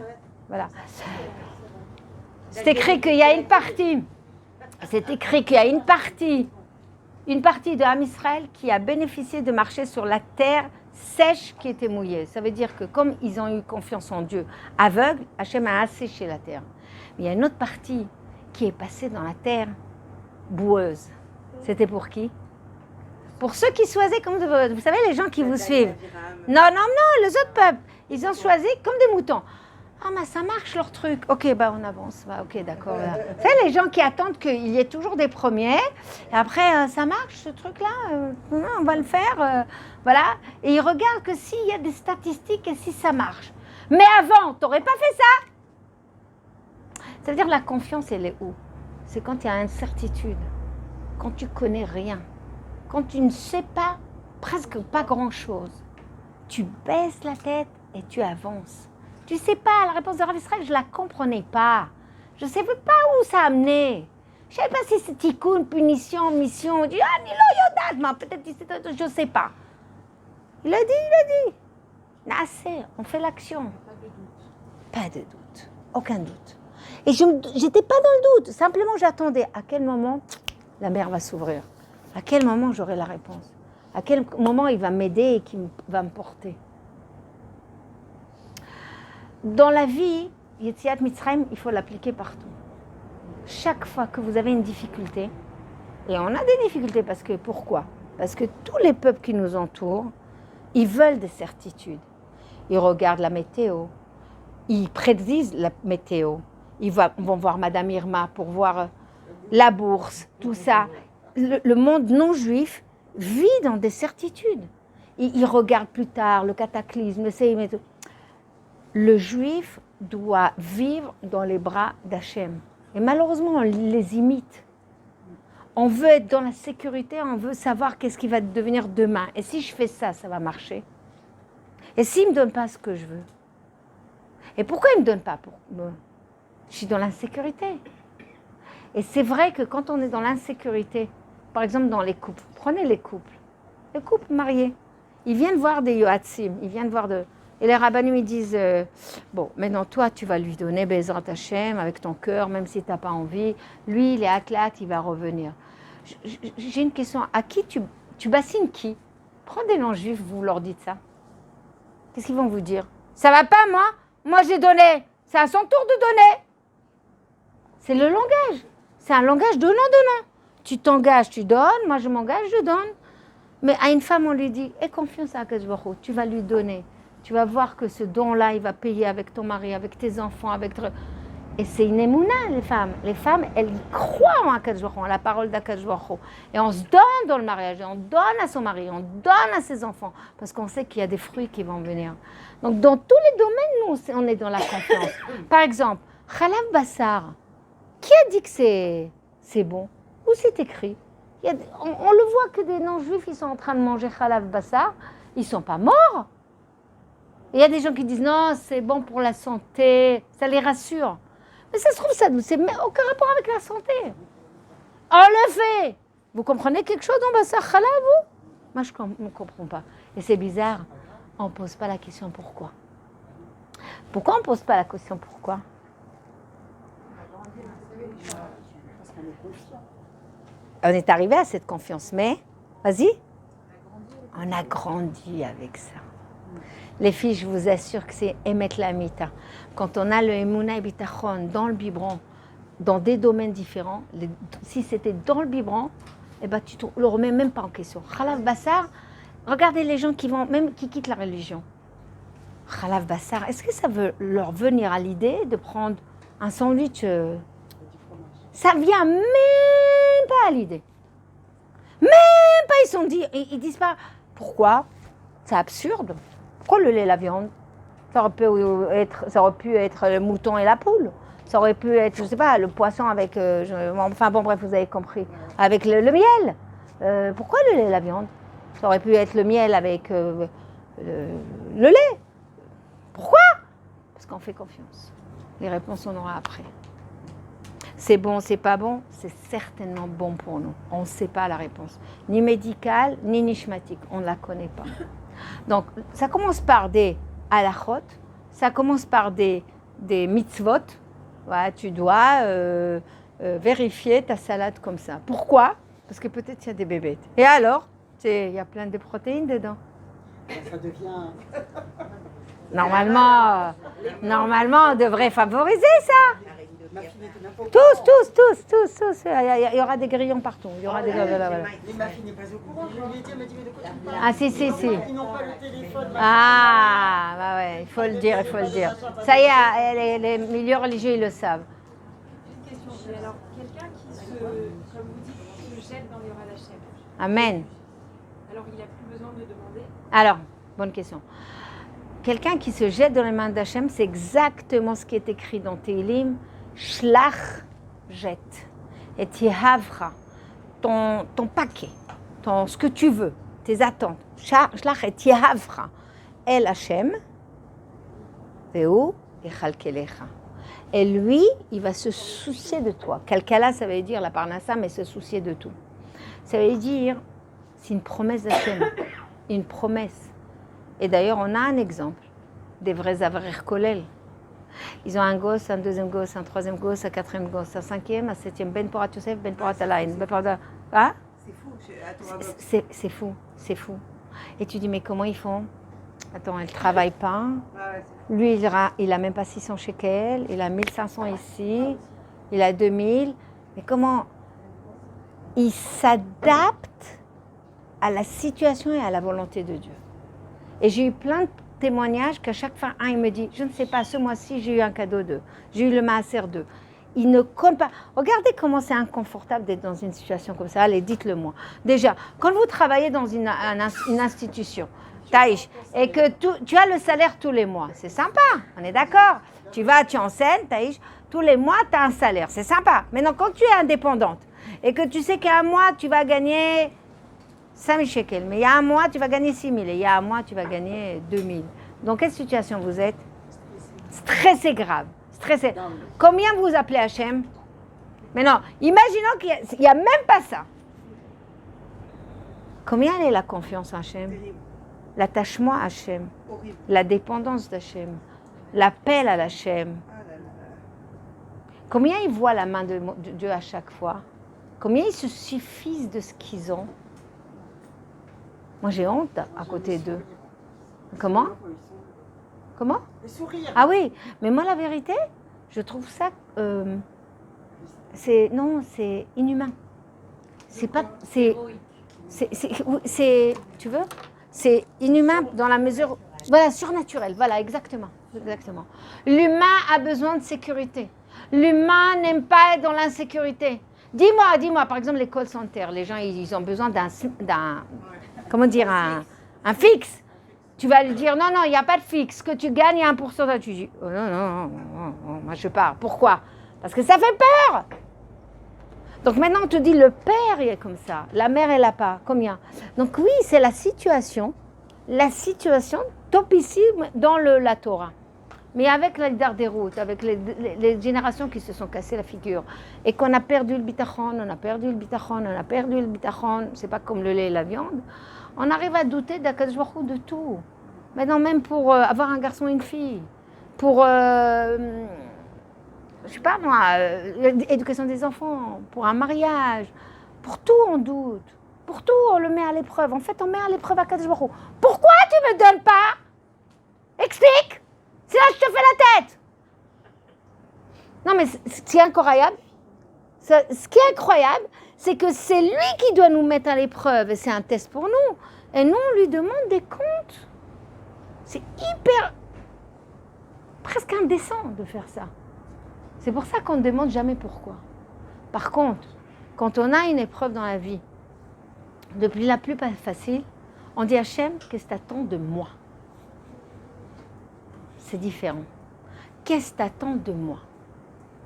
Voilà. C'est écrit qu'il y a une partie. C'est écrit qu'il y a une partie de Am Israël qui a bénéficié de marcher sur la terre sèche qui était mouillée. Ça veut dire que comme ils ont eu confiance en Dieu aveugle, Hachem a asséché la terre. Mais il y a une autre partie qui est passée dans la terre boueuse. C'était pour qui? Pour ceux qui choisissaient, comme vous savez, les gens qui vous suivent. Non, les autres peuples. Ils ont choisi comme des moutons. Ah, mais ça marche leur truc. Ok, on avance. Ok, d'accord. Vous savez, les gens qui attendent qu'il y ait toujours des premiers. Et après, ça marche ce truc-là. On va le faire. Voilà. Et ils regardent que s'il y a des statistiques et si ça marche. Mais avant, tu n'aurais pas fait ça. Ça veut dire la confiance, elle est où? C'est quand il y a incertitude. Quand tu connais rien. Quand tu ne sais pas, presque pas grand-chose. Tu baisses la tête et tu avances. Tu ne sais pas, la réponse de Rav Israël, je ne la comprenais pas. Je ne savais pas où ça amenait. Je ne savais pas si c'était tikkun, punition, mission. On dit, Nilo Yodat, peut-être, je ne sais pas. Il a dit. Nasser, on fait l'action. Pas de doute. Aucun doute. Et je n'étais pas dans le doute. Simplement, j'attendais à quel moment la mer va s'ouvrir. À quel moment j'aurai la réponse. À quel moment il va m'aider et qu'il va me porter. Dans la vie, Yetziat Mitzrayim, il faut l'appliquer partout. Chaque fois que vous avez une difficulté, et on a des difficultés pourquoi? Parce que tous les peuples qui nous entourent, ils veulent des certitudes. Ils regardent la météo, ils prédisent la météo, ils vont voir Madame Irma pour voir la bourse, tout ça. Le monde non juif vit dans des certitudes. Il regarde plus tard le cataclysme, le juif doit vivre dans les bras d'Hachem. Et malheureusement, on les imite. On veut être dans la sécurité, on veut savoir qu'est-ce qui va devenir demain. Et si je fais ça, ça va marcher. Et s'il ne me donne pas ce que je veux? Et pourquoi il ne me donne pas? Je suis dans l'insécurité. Et c'est vrai que quand on est dans l'insécurité, par exemple dans les couples, prenez les couples mariés, ils viennent voir des yoatzim, ils viennent voir et les rabbanim ils disent, maintenant toi tu vas lui donner Bezrat Hashem avec ton cœur, même si tu n'as pas envie, lui il est athlète, il va revenir. J'ai une question, à qui tu bassines qui? Prenez des non-juifs, vous leur dites ça. Qu'est-ce qu'ils vont vous dire? Ça va pas moi j'ai donné, c'est à son tour de donner. C'est le langage, c'est un langage donnant-donnant. Tu t'engages, tu donnes, moi je m'engage, je donne. Mais à une femme, on lui dit, aie confiance à Akadosh Baruch Hu, tu vas lui donner. Tu vas voir que ce don-là, il va payer avec ton mari, avec tes enfants, Et c'est une émouna, les femmes. Les femmes, elles croient en Akadosh Baruch Hu, en la parole d'Akadosh Baruch Hu. Et on se donne dans le mariage, et on donne à son mari, on donne à ses enfants, parce qu'on sait qu'il y a des fruits qui vont venir. Donc, dans tous les domaines, nous, on est dans la confiance. Par exemple, Khalav Bassar, qui a dit que c'est bon? Où c'est écrit? On le voit que des non-juifs, ils sont en train de manger Khalav Bassar, ils ne sont pas morts. Il y a des gens qui disent non, c'est bon pour la santé, ça les rassure. Mais ça se trouve, ça n'a aucun rapport avec la santé. On le fait. Vous comprenez quelque chose dans Bassar Khalav, vous? Moi, je ne comprends pas. Et c'est bizarre, on ne pose pas la question pourquoi. Pourquoi on ne pose pas la question pourquoi? On est arrivé à cette confiance, mais, vas-y, on a grandi avec ça. Les filles, je vous assure que c'est Emet Lamita. Quand on a le Emouna et Bitachon dans le biberon, dans des domaines différents, si c'était dans le biberon, eh ben, tu ne le remets même pas en question. Khalav Bassar, regardez les gens qui quittent la religion. Khalav Bassar, est-ce que ça veut leur venir à l'idée de prendre un sandwich Ça vient même pas à l'idée. Même pas, ils disent pas pourquoi. C'est absurde. Pourquoi le lait et la viande? Ça aurait pu être le mouton et la poule. Ça aurait pu être, je ne sais pas, le poisson avec... enfin bon, bref, vous avez compris. Avec le miel. Pourquoi le lait et la viande? Ça aurait pu être le miel avec le lait. Pourquoi? Parce qu'on fait confiance. Les réponses, on aura après. C'est bon, c'est pas bon, c'est certainement bon pour nous. On ne sait pas la réponse. Ni médicale, ni nishmatique. On ne la connaît pas. Donc, ça commence par des halachot, ça commence par des mitzvot. Ouais, tu dois vérifier ta salade comme ça. Pourquoi? Parce que peut-être il y a des bébés. Et alors? Il y a plein de protéines dedans. Ça devient... Normalement, on devrait favoriser ça. Tous. Il y aura des grillons partout. Il y aura des... Mais ma fille n'est pas au courant. Je lui ai dit, elle m'a dit, mais de quoi tu me parles? Ah, si. Ils n'ont pas le téléphone. Ah, bah ouais, il faut le dire. Ça y est, les milieux religieux, ils le savent. Une question. Mais alors, quelqu'un qui comme vous dites, se jette dans les bras d'Hachem, Amen. alors il n'a plus besoin de demander. Alors, bonne question. Quelqu'un qui se jette dans les mains d'Hachem, c'est exactement ce qui est écrit dans Tehillim. Shlach, jette. Et Yehavra, ton paquet, ce que tu veux, tes attentes. Shlach et Yehavra. El Hachem, Veu et Chalkelecha. Et lui, il va se soucier de toi. Kalkala, ça veut dire la parnassa, mais se soucier de tout. Ça veut dire, c'est une promesse d'Hachem. Une promesse. Et d'ailleurs, on a un exemple des vrais avrir kolel. Ils ont un gosse, un deuxième gosse, un troisième gosse, un quatrième gosse, un cinquième, un septième, Ben Porat Yosef, Ben Porat Alain, Ben Porat... Hein? C'est fou. C'est fou. Et tu dis, mais comment ils font? Attends, elle ne travaille pas. Lui, il a même pas 600 shekels, il a 1500 ici, il a 2000. Mais comment? Il s'adapte à la situation et à la volonté de Dieu. Et j'ai eu plein de témoignages qu'à chaque fin, il me dit, je ne sais pas, ce mois-ci, j'ai eu un cadeau d'eux, j'ai eu le maaser d'eux. Il ne compte pas. Regardez comment c'est inconfortable d'être dans une situation comme ça. Allez, dites-le moi. Déjà, quand vous travaillez dans une institution, Taïch, et que tu as le salaire tous les mois, c'est sympa, on est d'accord. Tu enseignes, Taïch, tous les mois, tu as un salaire, c'est sympa. Maintenant, quand tu es indépendante et que tu sais qu'un mois, tu vas gagner 5 000 shekels, mais il y a un mois, tu vas gagner 6 000, et il y a un mois, tu vas gagner 2 000. Dans quelle situation vous êtes? Stressé grave. Stressé. Combien vous appelez Hachem? Mais non, imaginons qu'il n'y a même pas ça. Combien est la confiance en Hachem? L'attachement à Hachem, la dépendance d'Hachem, l'appel à l'Hachem. Combien ils voient la main de Dieu à chaque fois? Combien ils se suffisent de ce qu'ils ont? Moi, j'ai honte à côté d'eux. Comment? Ah oui, mais moi, la vérité, je trouve ça... c'est inhumain. Tu veux? C'est inhumain dans la mesure... Voilà, surnaturel. Voilà, exactement. L'humain a besoin de sécurité. L'humain n'aime pas être dans l'insécurité. Dis-moi, par exemple, les call centers, les gens, ils ont besoin d'un comment dire, un fixe. Tu vas lui dire, non, il n'y a pas de fixe. Ce que tu gagnes, il y a 1%. Tu dis, oh, non, moi je pars. Pourquoi? Parce que ça fait peur. Donc maintenant, on te dit le père, il est comme ça. La mère, elle n'a pas. Combien? Donc oui, c'est la situation topissime dans la Torah. Mais avec la des routes, avec les générations qui se sont cassées la figure, et qu'on a perdu le bitachon, c'est pas comme le lait et la viande, on arrive à douter d'Akadosh Baruch Hu de tout. Maintenant, même pour avoir un garçon et une fille, pour, je sais pas moi, l'éducation des enfants, pour un mariage, pour tout on doute. Pour tout, on le met à l'épreuve. En fait, on met à l'épreuve Akadosh Baruch Hu. Pourquoi tu me donnes pas? Explique! Sinon, je te fais la tête! Non, mais ce qui est incroyable, c'est que c'est lui qui doit nous mettre à l'épreuve. Et c'est un test pour nous. Et nous, on lui demande des comptes. C'est presque indécent de faire ça. C'est pour ça qu'on ne demande jamais pourquoi. Par contre, quand on a une épreuve dans la vie, depuis la plus facile, on dit Hachem, qu'est-ce que t'attends de moi? C'est différent. Qu'est-ce que t'attends de moi?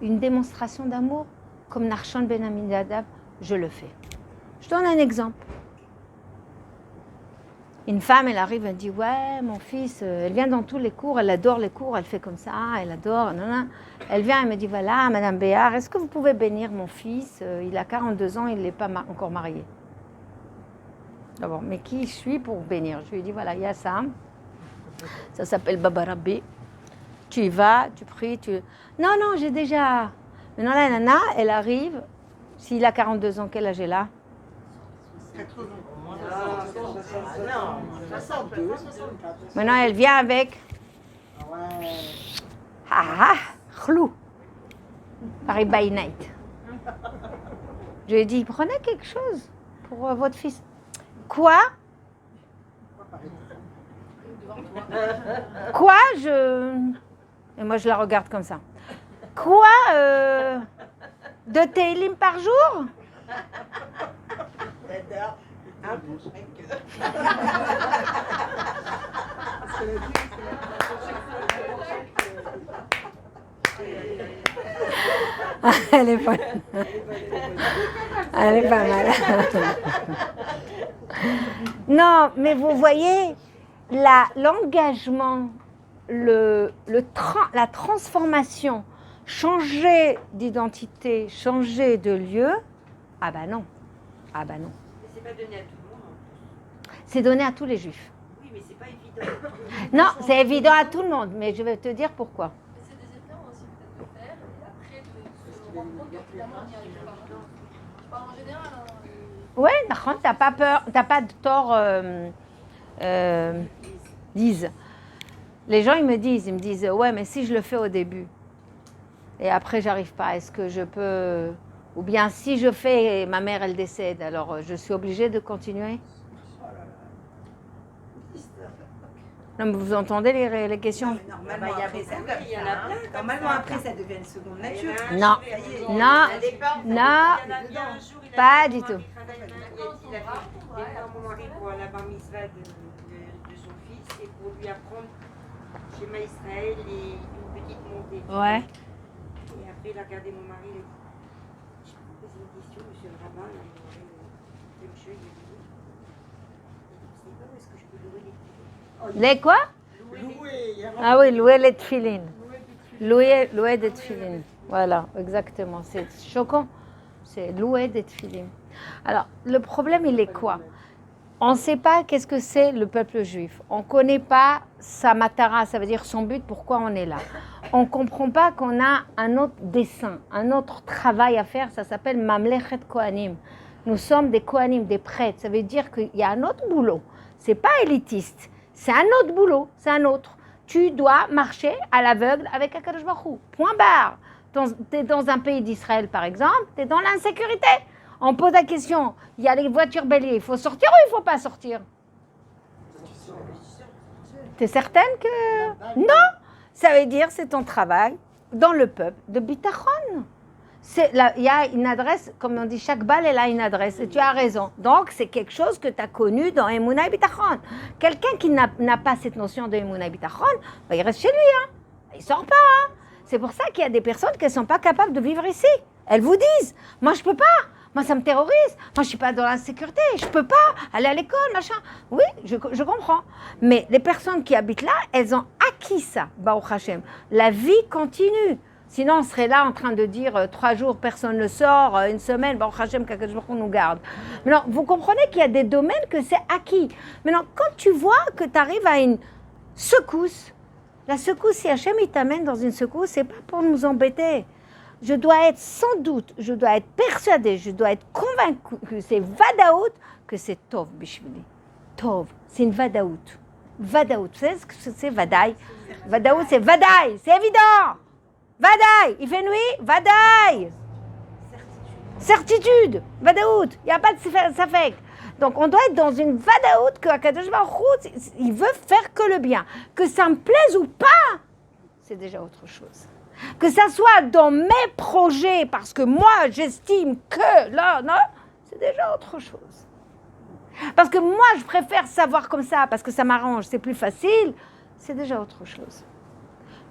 Une démonstration d'amour? Comme Nachshon ben Aminadab, je le fais. Je donne un exemple. Une femme, elle arrive, elle dit, ouais, mon fils, elle vient dans tous les cours, elle adore les cours, elle fait comme ça, elle adore, non. Elle vient, elle me dit, voilà, Madame Béard, est-ce que vous pouvez bénir mon fils? Il a 42 ans, il n'est pas encore marié. D'abord, mais qui je suis pour bénir? Je lui ai dit, voilà, il y a ça s'appelle Baba Rabbi. Tu y vas, tu pries, Non, j'ai déjà... Maintenant, la nana, elle arrive, s'il a 42 ans, quel âge elle a? 80. Maintenant, elle vient avec... Chlou. Paris by night. Je lui ai dit, prenez quelque chose pour votre fils. Quoi? Et moi, je la regarde comme ça. Quoi? 2 télim par jour? Elle est pas... Elle est pas mal. Non, mais vous voyez, l'engagement, la transformation, changer d'identité, changer de lieu, ah bah non. Mais c'est pas donné à tout le monde. C'est donné à tous les juifs. Oui, mais c'est pas évident. Non, c'est évident à tout le monde, mais je vais te dire pourquoi. C'est des épreuves aussi peut-être de faire et après de se rendre compte que finalement on n'y arrive pas. En général. Oui, par contre, t'as pas peur, t'as pas de tort, Lise. Les gens, ils me disent, ouais, mais si je le fais au début et après j'arrive pas, est-ce que je peux... Ou bien si je fais et ma mère, elle décède, alors je suis obligée de continuer? Non, mais vous entendez les questions? Normalement, après ça, il y en a plein. Normalement, après, ça devient une seconde nature. Non, non, non, pas du tout. Il a fait mon mari pour la bar mitzvah de son fils et pour lui apprendre schéma Israël et une petite montée. Ouais. Et après, il a regardé mon mari, il a dit, je peux vous poser une question, monsieur le rabbin, il a demandé, monsieur, il a dit, je ne sais pas où est-ce que je peux louer les petits. Les quoi? Ah oui, louer les tefilines. Louer des tefilines. Voilà, exactement. C'est choquant. C'est louer des tefilines. Alors, le problème, il est quoi? On ne sait pas qu'est-ce que c'est le peuple juif. On ne connaît pas sa matara, ça veut dire son but, pourquoi on est là. On ne comprend pas qu'on a un autre dessein, un autre travail à faire. Ça s'appelle Mamlechet Kohanim. Nous sommes des Kohanim, des prêtres. Ça veut dire qu'il y a un autre boulot. Ce n'est pas élitiste. C'est un autre boulot, c'est un autre. Tu dois marcher à l'aveugle avec Akadosh Baruch Hu. Point barre. Tu es dans un pays d'Israël, par exemple, tu es dans l'insécurité. On pose la question, il y a les voitures béliers, il faut sortir ou il ne faut pas sortir? Tu es certaine que... Non. Ça veut dire c'est ton travail dans le peuple de Bitachon. Il y a une adresse, comme on dit, chaque balle, elle a une adresse. Et tu as raison. Donc, c'est quelque chose que tu as connu dans Emouna et Bitachon. Quelqu'un qui n'a pas cette notion de Emouna et Bitachon, il reste chez lui. Il ne sort pas. C'est pour ça qu'il y a des personnes qui ne sont pas capables de vivre ici. elles vous disent. Moi, je peux pas. Moi, ça me terrorise. Moi, je ne suis pas dans la sécurité. Je ne peux pas aller à l'école, machin. Oui, je comprends. Mais les personnes qui habitent là, elles ont acquis ça, Baruch Hashem. La vie continue. Sinon, on serait là en train de dire 3 jours, personne ne sort, une semaine, Baruch Hashem, qu'Akadosh Baruch Hu nous garde. Maintenant, vous comprenez qu'il y a des domaines que c'est acquis. Maintenant, quand tu vois que tu arrives à une secousse, la secousse, si Hachem il t'amène dans une secousse, ce n'est pas pour nous embêter. Je dois être sans doute, je dois être persuadée, je dois être convaincue que c'est Vadaout, que c'est Tov Bishvili. Tov, c'est une Vadaout. Vadaout, vous savez ce que c'est Vadaï? Vadaout, c'est Vadaï, c'est évident. Vadaï, il fait nuit, Vadaï. Certitude, Vadaout, il n'y a pas de safek. Donc on doit être dans une Vadaout que Akadosh Baruch Hu, il veut faire que le bien. Que ça me plaise ou pas, c'est déjà autre chose. Que ça soit dans mes projets, parce que moi, j'estime que, là, non, c'est déjà autre chose. Parce que moi, je préfère savoir comme ça, parce que ça m'arrange, c'est plus facile, c'est déjà autre chose.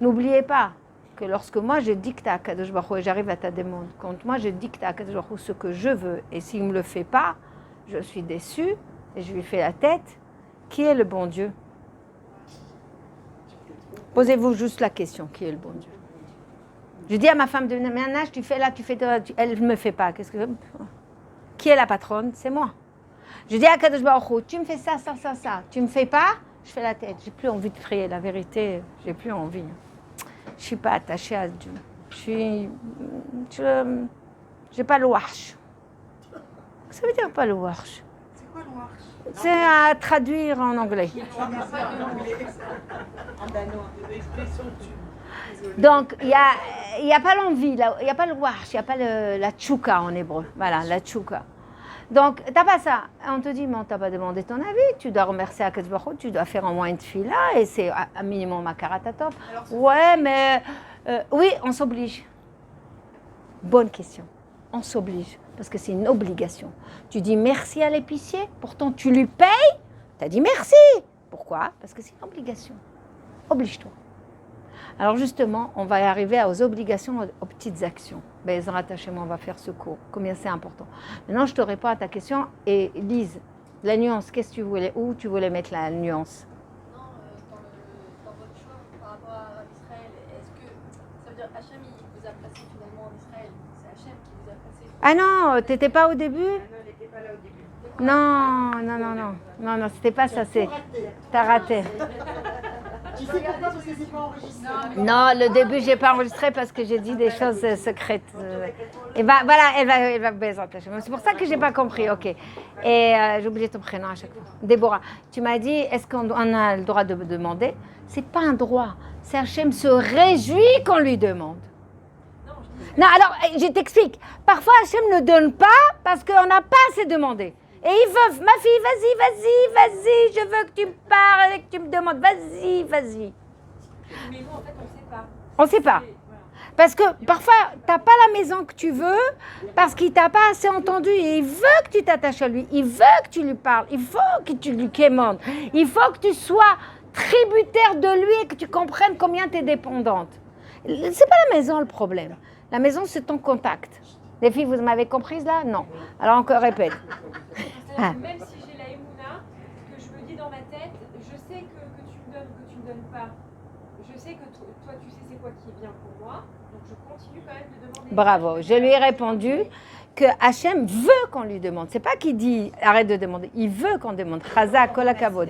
N'oubliez pas que lorsque moi, je dicte à Akadosh Baruch Hu, et j'arrive à ta demande, quand moi, je dicte à Akadosh Baruch Hu ce que je veux, et s'il ne me le fait pas, je suis déçue, et je lui fais la tête, qui est le bon Dieu? Posez-vous juste la question, qui est le bon Dieu? Je dis à ma femme de ménage, tu fais là, elle ne me fait pas. Qui est la patronne? C'est moi. Je dis à Kadosh Baruch Hu, tu me fais ça. Tu me fais pas? Je fais la tête. J'ai plus envie de prier. La vérité, j'ai plus envie. Je suis pas attachée à Dieu. J'ai pas le warsh. Ça veut dire pas le warsh. C'est quoi le warsh? C'est à traduire en anglais. En danois. L'expression tu. Donc, il y a pas l'envie, il n'y a pas le warsh, il n'y a pas la tchouka en hébreu. Voilà, la tchouka. Donc, tu n'as pas ça. On te dit, mais on ne t'a pas demandé ton avis. Tu dois remercier Akadosh Baruch Hu, tu dois faire au moins une tefila, et c'est un minimum à karatatop. Ouais, mais oui, on s'oblige. Bonne question. On s'oblige, parce que c'est une obligation. Tu dis merci à l'épicier, pourtant tu lui payes, tu as dit merci. Pourquoi? Parce que c'est une obligation. Oblige-toi. Alors justement, on va y arriver aux obligations, aux petites actions. Bezrat Hashem, on va faire ce cours. Combien c'est important. Maintenant, je te réponds à ta question. Et Lise, la nuance, qu'est-ce que tu voulais? Où tu voulais mettre la nuance? Non, dans votre choix par rapport à Israël, est-ce que ça veut dire Hachem il vous a placé finalement en Israël? C'est Hachem qui vous a placé? Ah non, t'étais pas au début? Non, elle n'était pas là au début. Non, c'était pas ça, c'est... T'as raté. Tu sais pourquoi? Parce que c'est pas enregistré. Non, le début, j'ai pas enregistré parce que j'ai dit des choses secrètes. Et bah, voilà, elle va baiser. C'est pour ça que j'ai pas compris, ok. Et j'ai oublié ton prénom à chaque fois. Déborah, tu m'as dit, est-ce qu'on a le droit de me demander? C'est pas un droit. C'est Hachem se réjouit qu'on lui demande. Non, alors, je t'explique. Parfois, Hachem ne donne pas parce qu'on n'a pas assez demandé. Et ils veulent, ma fille, vas-y, je veux que tu me parles et que tu me demandes, vas-y. Mais nous, en fait, on ne sait pas. On ne sait pas. Parce que parfois, tu n'as pas la maison que tu veux parce qu'il ne t'a pas assez entendu et il veut que tu t'attaches à lui, il veut que tu lui parles, il faut que tu lui quémandes, il faut que tu sois tributaire de lui et que tu comprennes combien tu es dépendante. Ce n'est pas la maison le problème. La maison, c'est ton contact. Les filles, vous m'avez comprise là? Non. Alors encore répète. Même si j'ai la émouna, que je me dis dans ma tête, je sais que tu me donnes, que tu me donnes pas. Je sais que toi, tu sais c'est quoi qui est bien pour moi. Donc je continue quand même de demander. Bravo. Je lui ai répondu que Hachem veut qu'on lui demande. C'est pas qu'il dit arrête de demander. Il veut qu'on demande. Chaza, kol hakavod.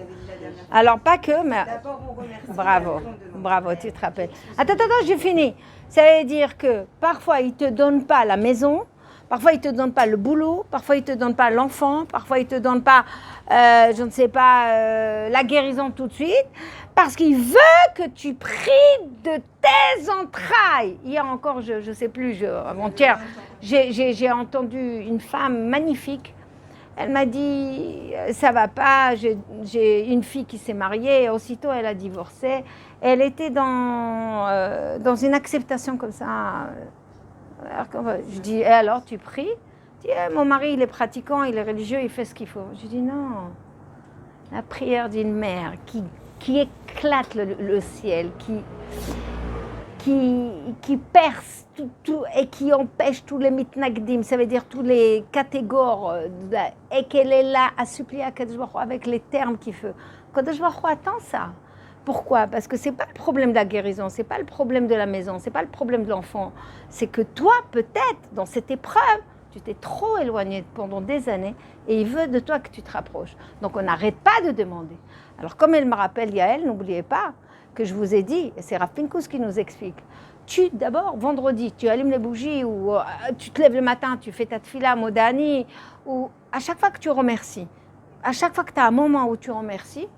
Alors pas que, mais D'abord, on remercie. bravo, tu te rappelles. Attends, j'ai fini. Ça veut dire que parfois il te donne pas la maison. Parfois, il ne te donne pas le boulot, parfois, il ne te donne pas l'enfant, parfois, il ne te donne pas, la guérison tout de suite, parce qu'il veut que tu pries de tes entrailles. Hier encore, je ne sais plus, avant-hier, j'ai entendu une femme magnifique. Elle m'a dit, ça va pas, j'ai une fille qui s'est mariée, et aussitôt, elle a divorcé. Elle était dans une acceptation comme ça. Alors, je dis, et alors tu pries? Je dis, mon mari, il est pratiquant, il est religieux, il fait ce qu'il faut. Je dis, non, la prière d'une mère qui éclate le ciel, qui perce tout et qui empêche tous les mitnagdim, ça veut dire tous les catégories, et qu'elle est là à supplier à Kadosh Baruch Hu avec les termes qu'il fait. Kadosh Baruch Hu attend ça. Pourquoi? Parce que c'est pas le problème de la guérison, c'est pas le problème de la maison, c'est pas le problème de l'enfant. C'est que toi, peut-être, dans cette épreuve, tu t'es trop éloigné pendant des années et il veut de toi que tu te rapproches. Donc on n'arrête pas de demander. Alors comme elle me rappelle, Yael, n'oubliez pas que je vous ai dit, et c'est Rav Pinkus qui nous explique, tu d'abord, vendredi, tu allumes les bougies ou tu te lèves le matin, tu fais ta tefila, modani, ou à chaque fois que tu remercies, à chaque fois que tu as un moment où tu remercies,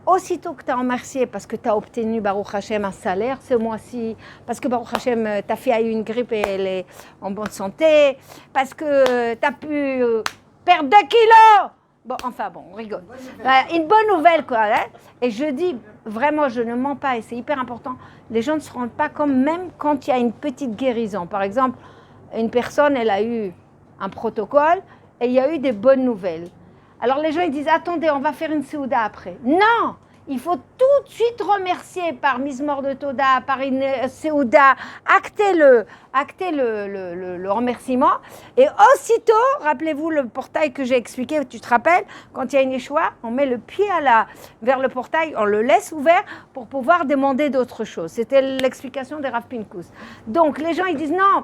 aussitôt que tu as remercié parce que tu as obtenu, Baruch Hashem, un salaire ce mois-ci, parce que Baruch Hashem, ta fille a eu une grippe et elle est en bonne santé, parce que tu as pu perdre 2 kilos. Bon, enfin bon, on rigole. Une bonne nouvelle, quoi. Hein. Et je dis, vraiment, je ne mens pas et c'est hyper important. Les gens ne se rendent pas compte, même quand il y a une petite guérison. Par exemple, une personne, elle a eu un protocole et il y a eu des bonnes nouvelles. Alors les gens ils disent attendez, on va faire une séouda après. Non, il faut tout de suite remercier par Mizmor de Toda, par une séouda, acter le remerciement. Et aussitôt, rappelez-vous le portail que j'ai expliqué, tu te rappelles, quand il y a une échoua, on met le pied vers le portail, on le laisse ouvert pour pouvoir demander d'autres choses. C'était l'explication de Rav Pinkus. Donc les gens ils disent non,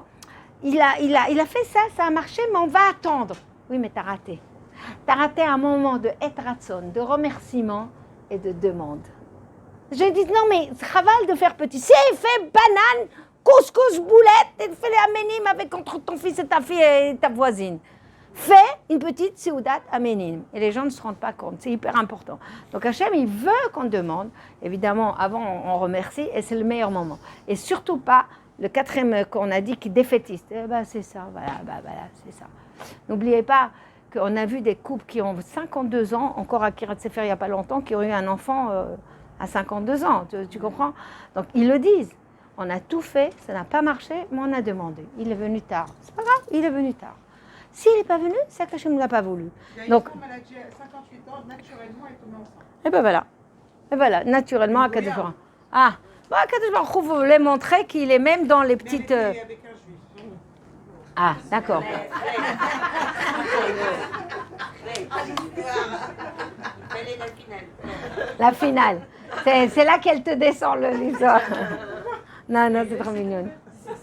il a fait ça, ça a marché, mais on va attendre. Oui, mais t'as raté. Tu as raté un moment de etratson, de remerciement et de demande. Je dis non, mais c'est chaval de faire petit. Si il fait banane, couscous, boulette, et fais les aménim avec entre ton fils et ta fille et ta voisine. Fais une petite séoudat aménim. Et les gens ne se rendent pas compte, c'est hyper important. Donc Hachem, il veut qu'on demande. Évidemment, avant, on remercie et c'est le meilleur moment. Et surtout pas le 4e qu'on a dit qui est défaitiste. Eh ben, c'est ça, voilà, c'est ça. N'oubliez pas qu'on a vu des couples qui ont 52 ans, encore à Kirat Sefer il n'y a pas longtemps, qui ont eu un enfant à 52 ans, tu comprends? Donc ils le disent, on a tout fait, ça n'a pas marché, mais on a demandé. Il est venu tard. C'est pas grave, il est venu tard. S'il n'est pas venu, c'est qu'Hachem ne l'a pas voulu. Il y a une Donc, femme, elle a 58 ans, naturellement, elle est tombée enceinte. et ben voilà. Et voilà, naturellement, à Kadosh Baruch Hu. Ah, bon, à Kadosh Baruch Hu voulait montrer qu'il est même dans les petites... Mais elle était avec un juif. Ah, d'accord. Fallait la finale. La finale. C'est là qu'elle te descend l'histoire. Non, c'est trop mignon. Je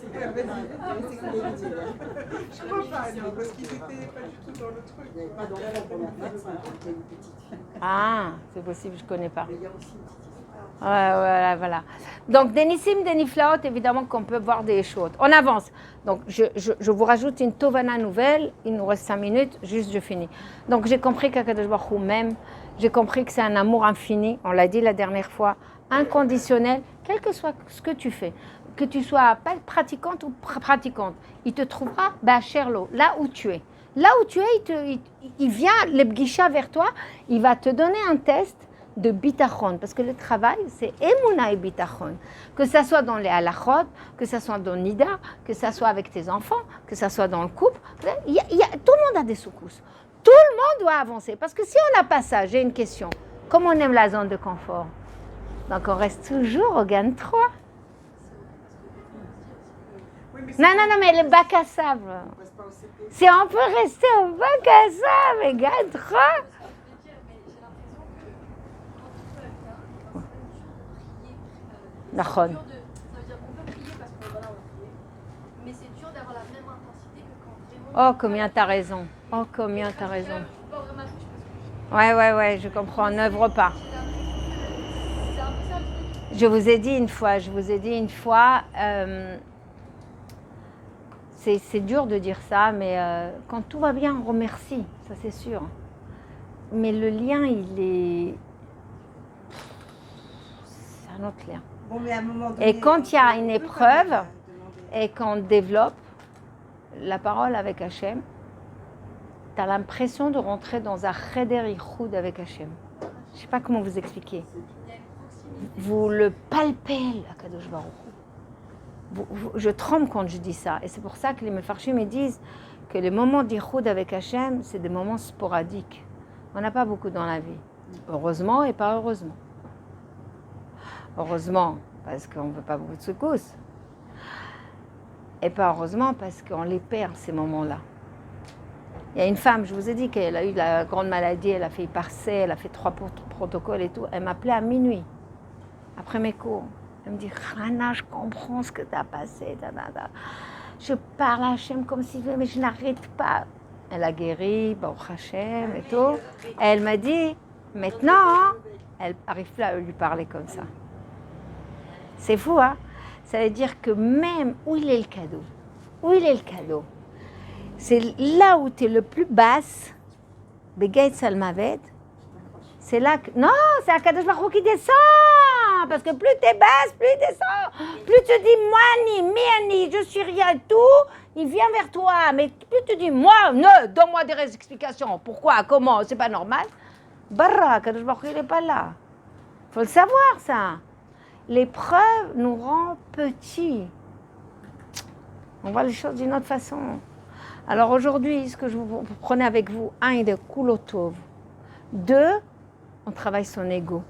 crois pas, non, parce qu'ils étaient pas du tout dans le truc. Il n'y avait pas d'enfant pour la médecin quand il y a une petite fille. Ah, c'est possible, je ne connais pas. Mais il y a aussi une petite histoire. Voilà. Donc, des nissim, des niflaot, évidemment qu'on peut voir des choses. On avance. Donc, je vous rajoute une tovana nouvelle. Il nous reste 5 minutes, juste je finis. Donc, j'ai compris qu'Akadosh Baruch Hu m'aime. J'ai compris que c'est un amour infini. On l'a dit la dernière fois. Inconditionnel, quel que soit ce que tu fais. Que tu sois pas pratiquante ou pratiquante. Il te trouvera, Sherlo, là où tu es. Là où tu es, il vient, le bgisha vers toi. Il va te donner un test de bitachon, parce que le travail, c'est emuna et bitachon. Que ça soit dans les halachot, que ça soit dans Nida, que ça soit avec tes enfants, que ça soit dans le couple. Tout le monde a des secousses. Tout le monde doit avancer. Parce que si on n'a pas ça, j'ai une question. Comme on aime la zone de confort, donc on reste toujours au GAN 3. Oui, mais Non, mais le bac à sable. On passe pas au CP. Si on peut rester au bac à sable, GAN 3. Ça veut dire qu'on peut prier parce qu'on va prier, mais c'est dur d'avoir la même intensité que quand vraiment. Oh, combien t'as raison. Oh, combien t'as raison. Je peux pas vraiment toucher parce que Ouais, je comprends. On n'œuvre pas. c'est un peu ça le truc. Je vous ai dit une fois, c'est dur de dire ça, mais quand tout va bien, on remercie, ça c'est sûr. Mais le lien, c'est un autre lien. Bon, mais à un moment donné, Et quand il y a une on peut épreuve, quand même demander. et qu'on développe la parole avec Hachem, tu as l'impression de rentrer dans un cheder ichoud avec Hachem. Je ne sais pas comment vous expliquer. Vous le palpez, Akadosh Baruch Hu. Je tremble quand je dis ça. Et c'est pour ça que les Mefarshim me disent que les moments d'ichoud avec Hachem, c'est des moments sporadiques. On n'a pas beaucoup dans la vie. Heureusement et pas heureusement. Heureusement, parce qu'on ne veut pas beaucoup de secousses. Et pas heureusement, parce qu'on les perd, ces moments-là. Il y a une femme, je vous ai dit qu'elle a eu la grande maladie, elle a fait hyparser, elle a fait 3 protocoles et tout. Elle m'appelait à minuit, après mes cours. Elle me dit, Rana, je comprends ce que tu as passé. Je parle à Hachem comme si, mais je n'arrête pas. Elle a guéri, Baruch Hachem et tout. Et elle m'a dit, maintenant, elle n'arrive plus à lui parler comme ça. C'est fou, hein? Ça veut dire que même où il est le cadeau, c'est là où tu es le plus basse, Begay Salmaved, c'est là que... Non, c'est Akadosh Baruch Hu qui descend. Parce que plus tu es basse, plus il descend. Plus tu dis, moi, ni, je suis rien du tout, il vient vers toi. Mais plus tu dis, moi, donne-moi des explications. Pourquoi, comment, c'est pas normal. Barra, Akadosh Baruch Hu, il n'est pas là. Il faut le savoir, ça. L'épreuve nous rend petits. On voit les choses d'une autre façon. Alors aujourd'hui, ce que je vous prenez avec vous, 1, il est Kulotov. 2, on travaille son ego.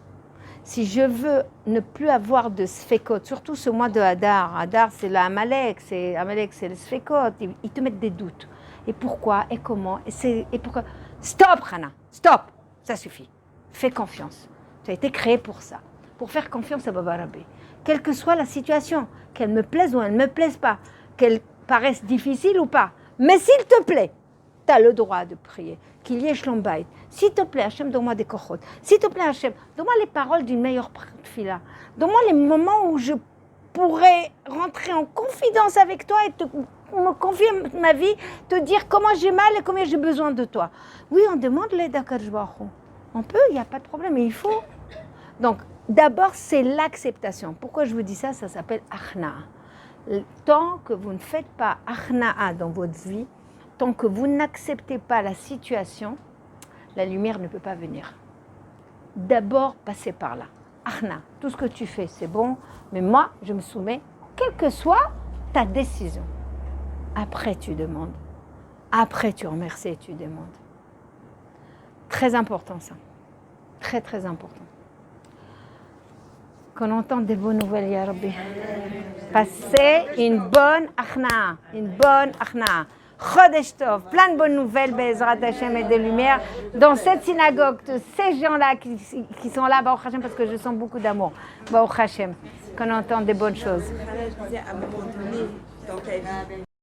Si je veux ne plus avoir de sfekot, surtout ce mois de Hadar, Hadar c'est l'Amalek, c'est le sfekot, ils te mettent des doutes. Et pourquoi, et comment, et pourquoi. Stop, Hana, stop, ça suffit. Fais confiance. Tu as été créé pour ça, pour faire confiance à Baba Rabbi. Quelle que soit la situation, qu'elle me plaise ou elle ne me plaise pas, qu'elle paraisse difficile ou pas, mais s'il te plaît, tu as le droit de prier. Qu'il y ait Shlom Bayit. S'il te plaît, Hachem, donne-moi des kochot. S'il te plaît, Hachem, donne-moi les paroles d'une meilleure tefila. Donne-moi les moments où je pourrais rentrer en confidence avec toi et me confier ma vie, te dire comment j'ai mal et combien j'ai besoin de toi. Oui, on demande l'aide à Kadosh Baruch Hu. On peut, il n'y a pas de problème, mais il faut. Donc, d'abord, c'est l'acceptation. Pourquoi je vous dis ça? Ça s'appelle Achna. Tant que vous ne faites pas Achna dans votre vie, tant que vous n'acceptez pas la situation, la lumière ne peut pas venir. D'abord, passez par là. Achna, tout ce que tu fais, c'est bon, mais moi, je me soumets, quelle que soit ta décision. Après, tu demandes. Après, tu remercies et tu demandes. Très important, ça. Très, très important. Qu'on entende des bonnes nouvelles, Ya Rabbi. Passez une bonne achna, Chodesh Tov, plein de bonnes nouvelles, Be'ezrat Hashem et de lumière, dans cette synagogue, de ces gens-là qui sont là, Baruch Hashem, parce que je sens beaucoup d'amour, Baruch Hashem, qu'on entende des bonnes choses. Je disais, à un moment donné, dans ta vie,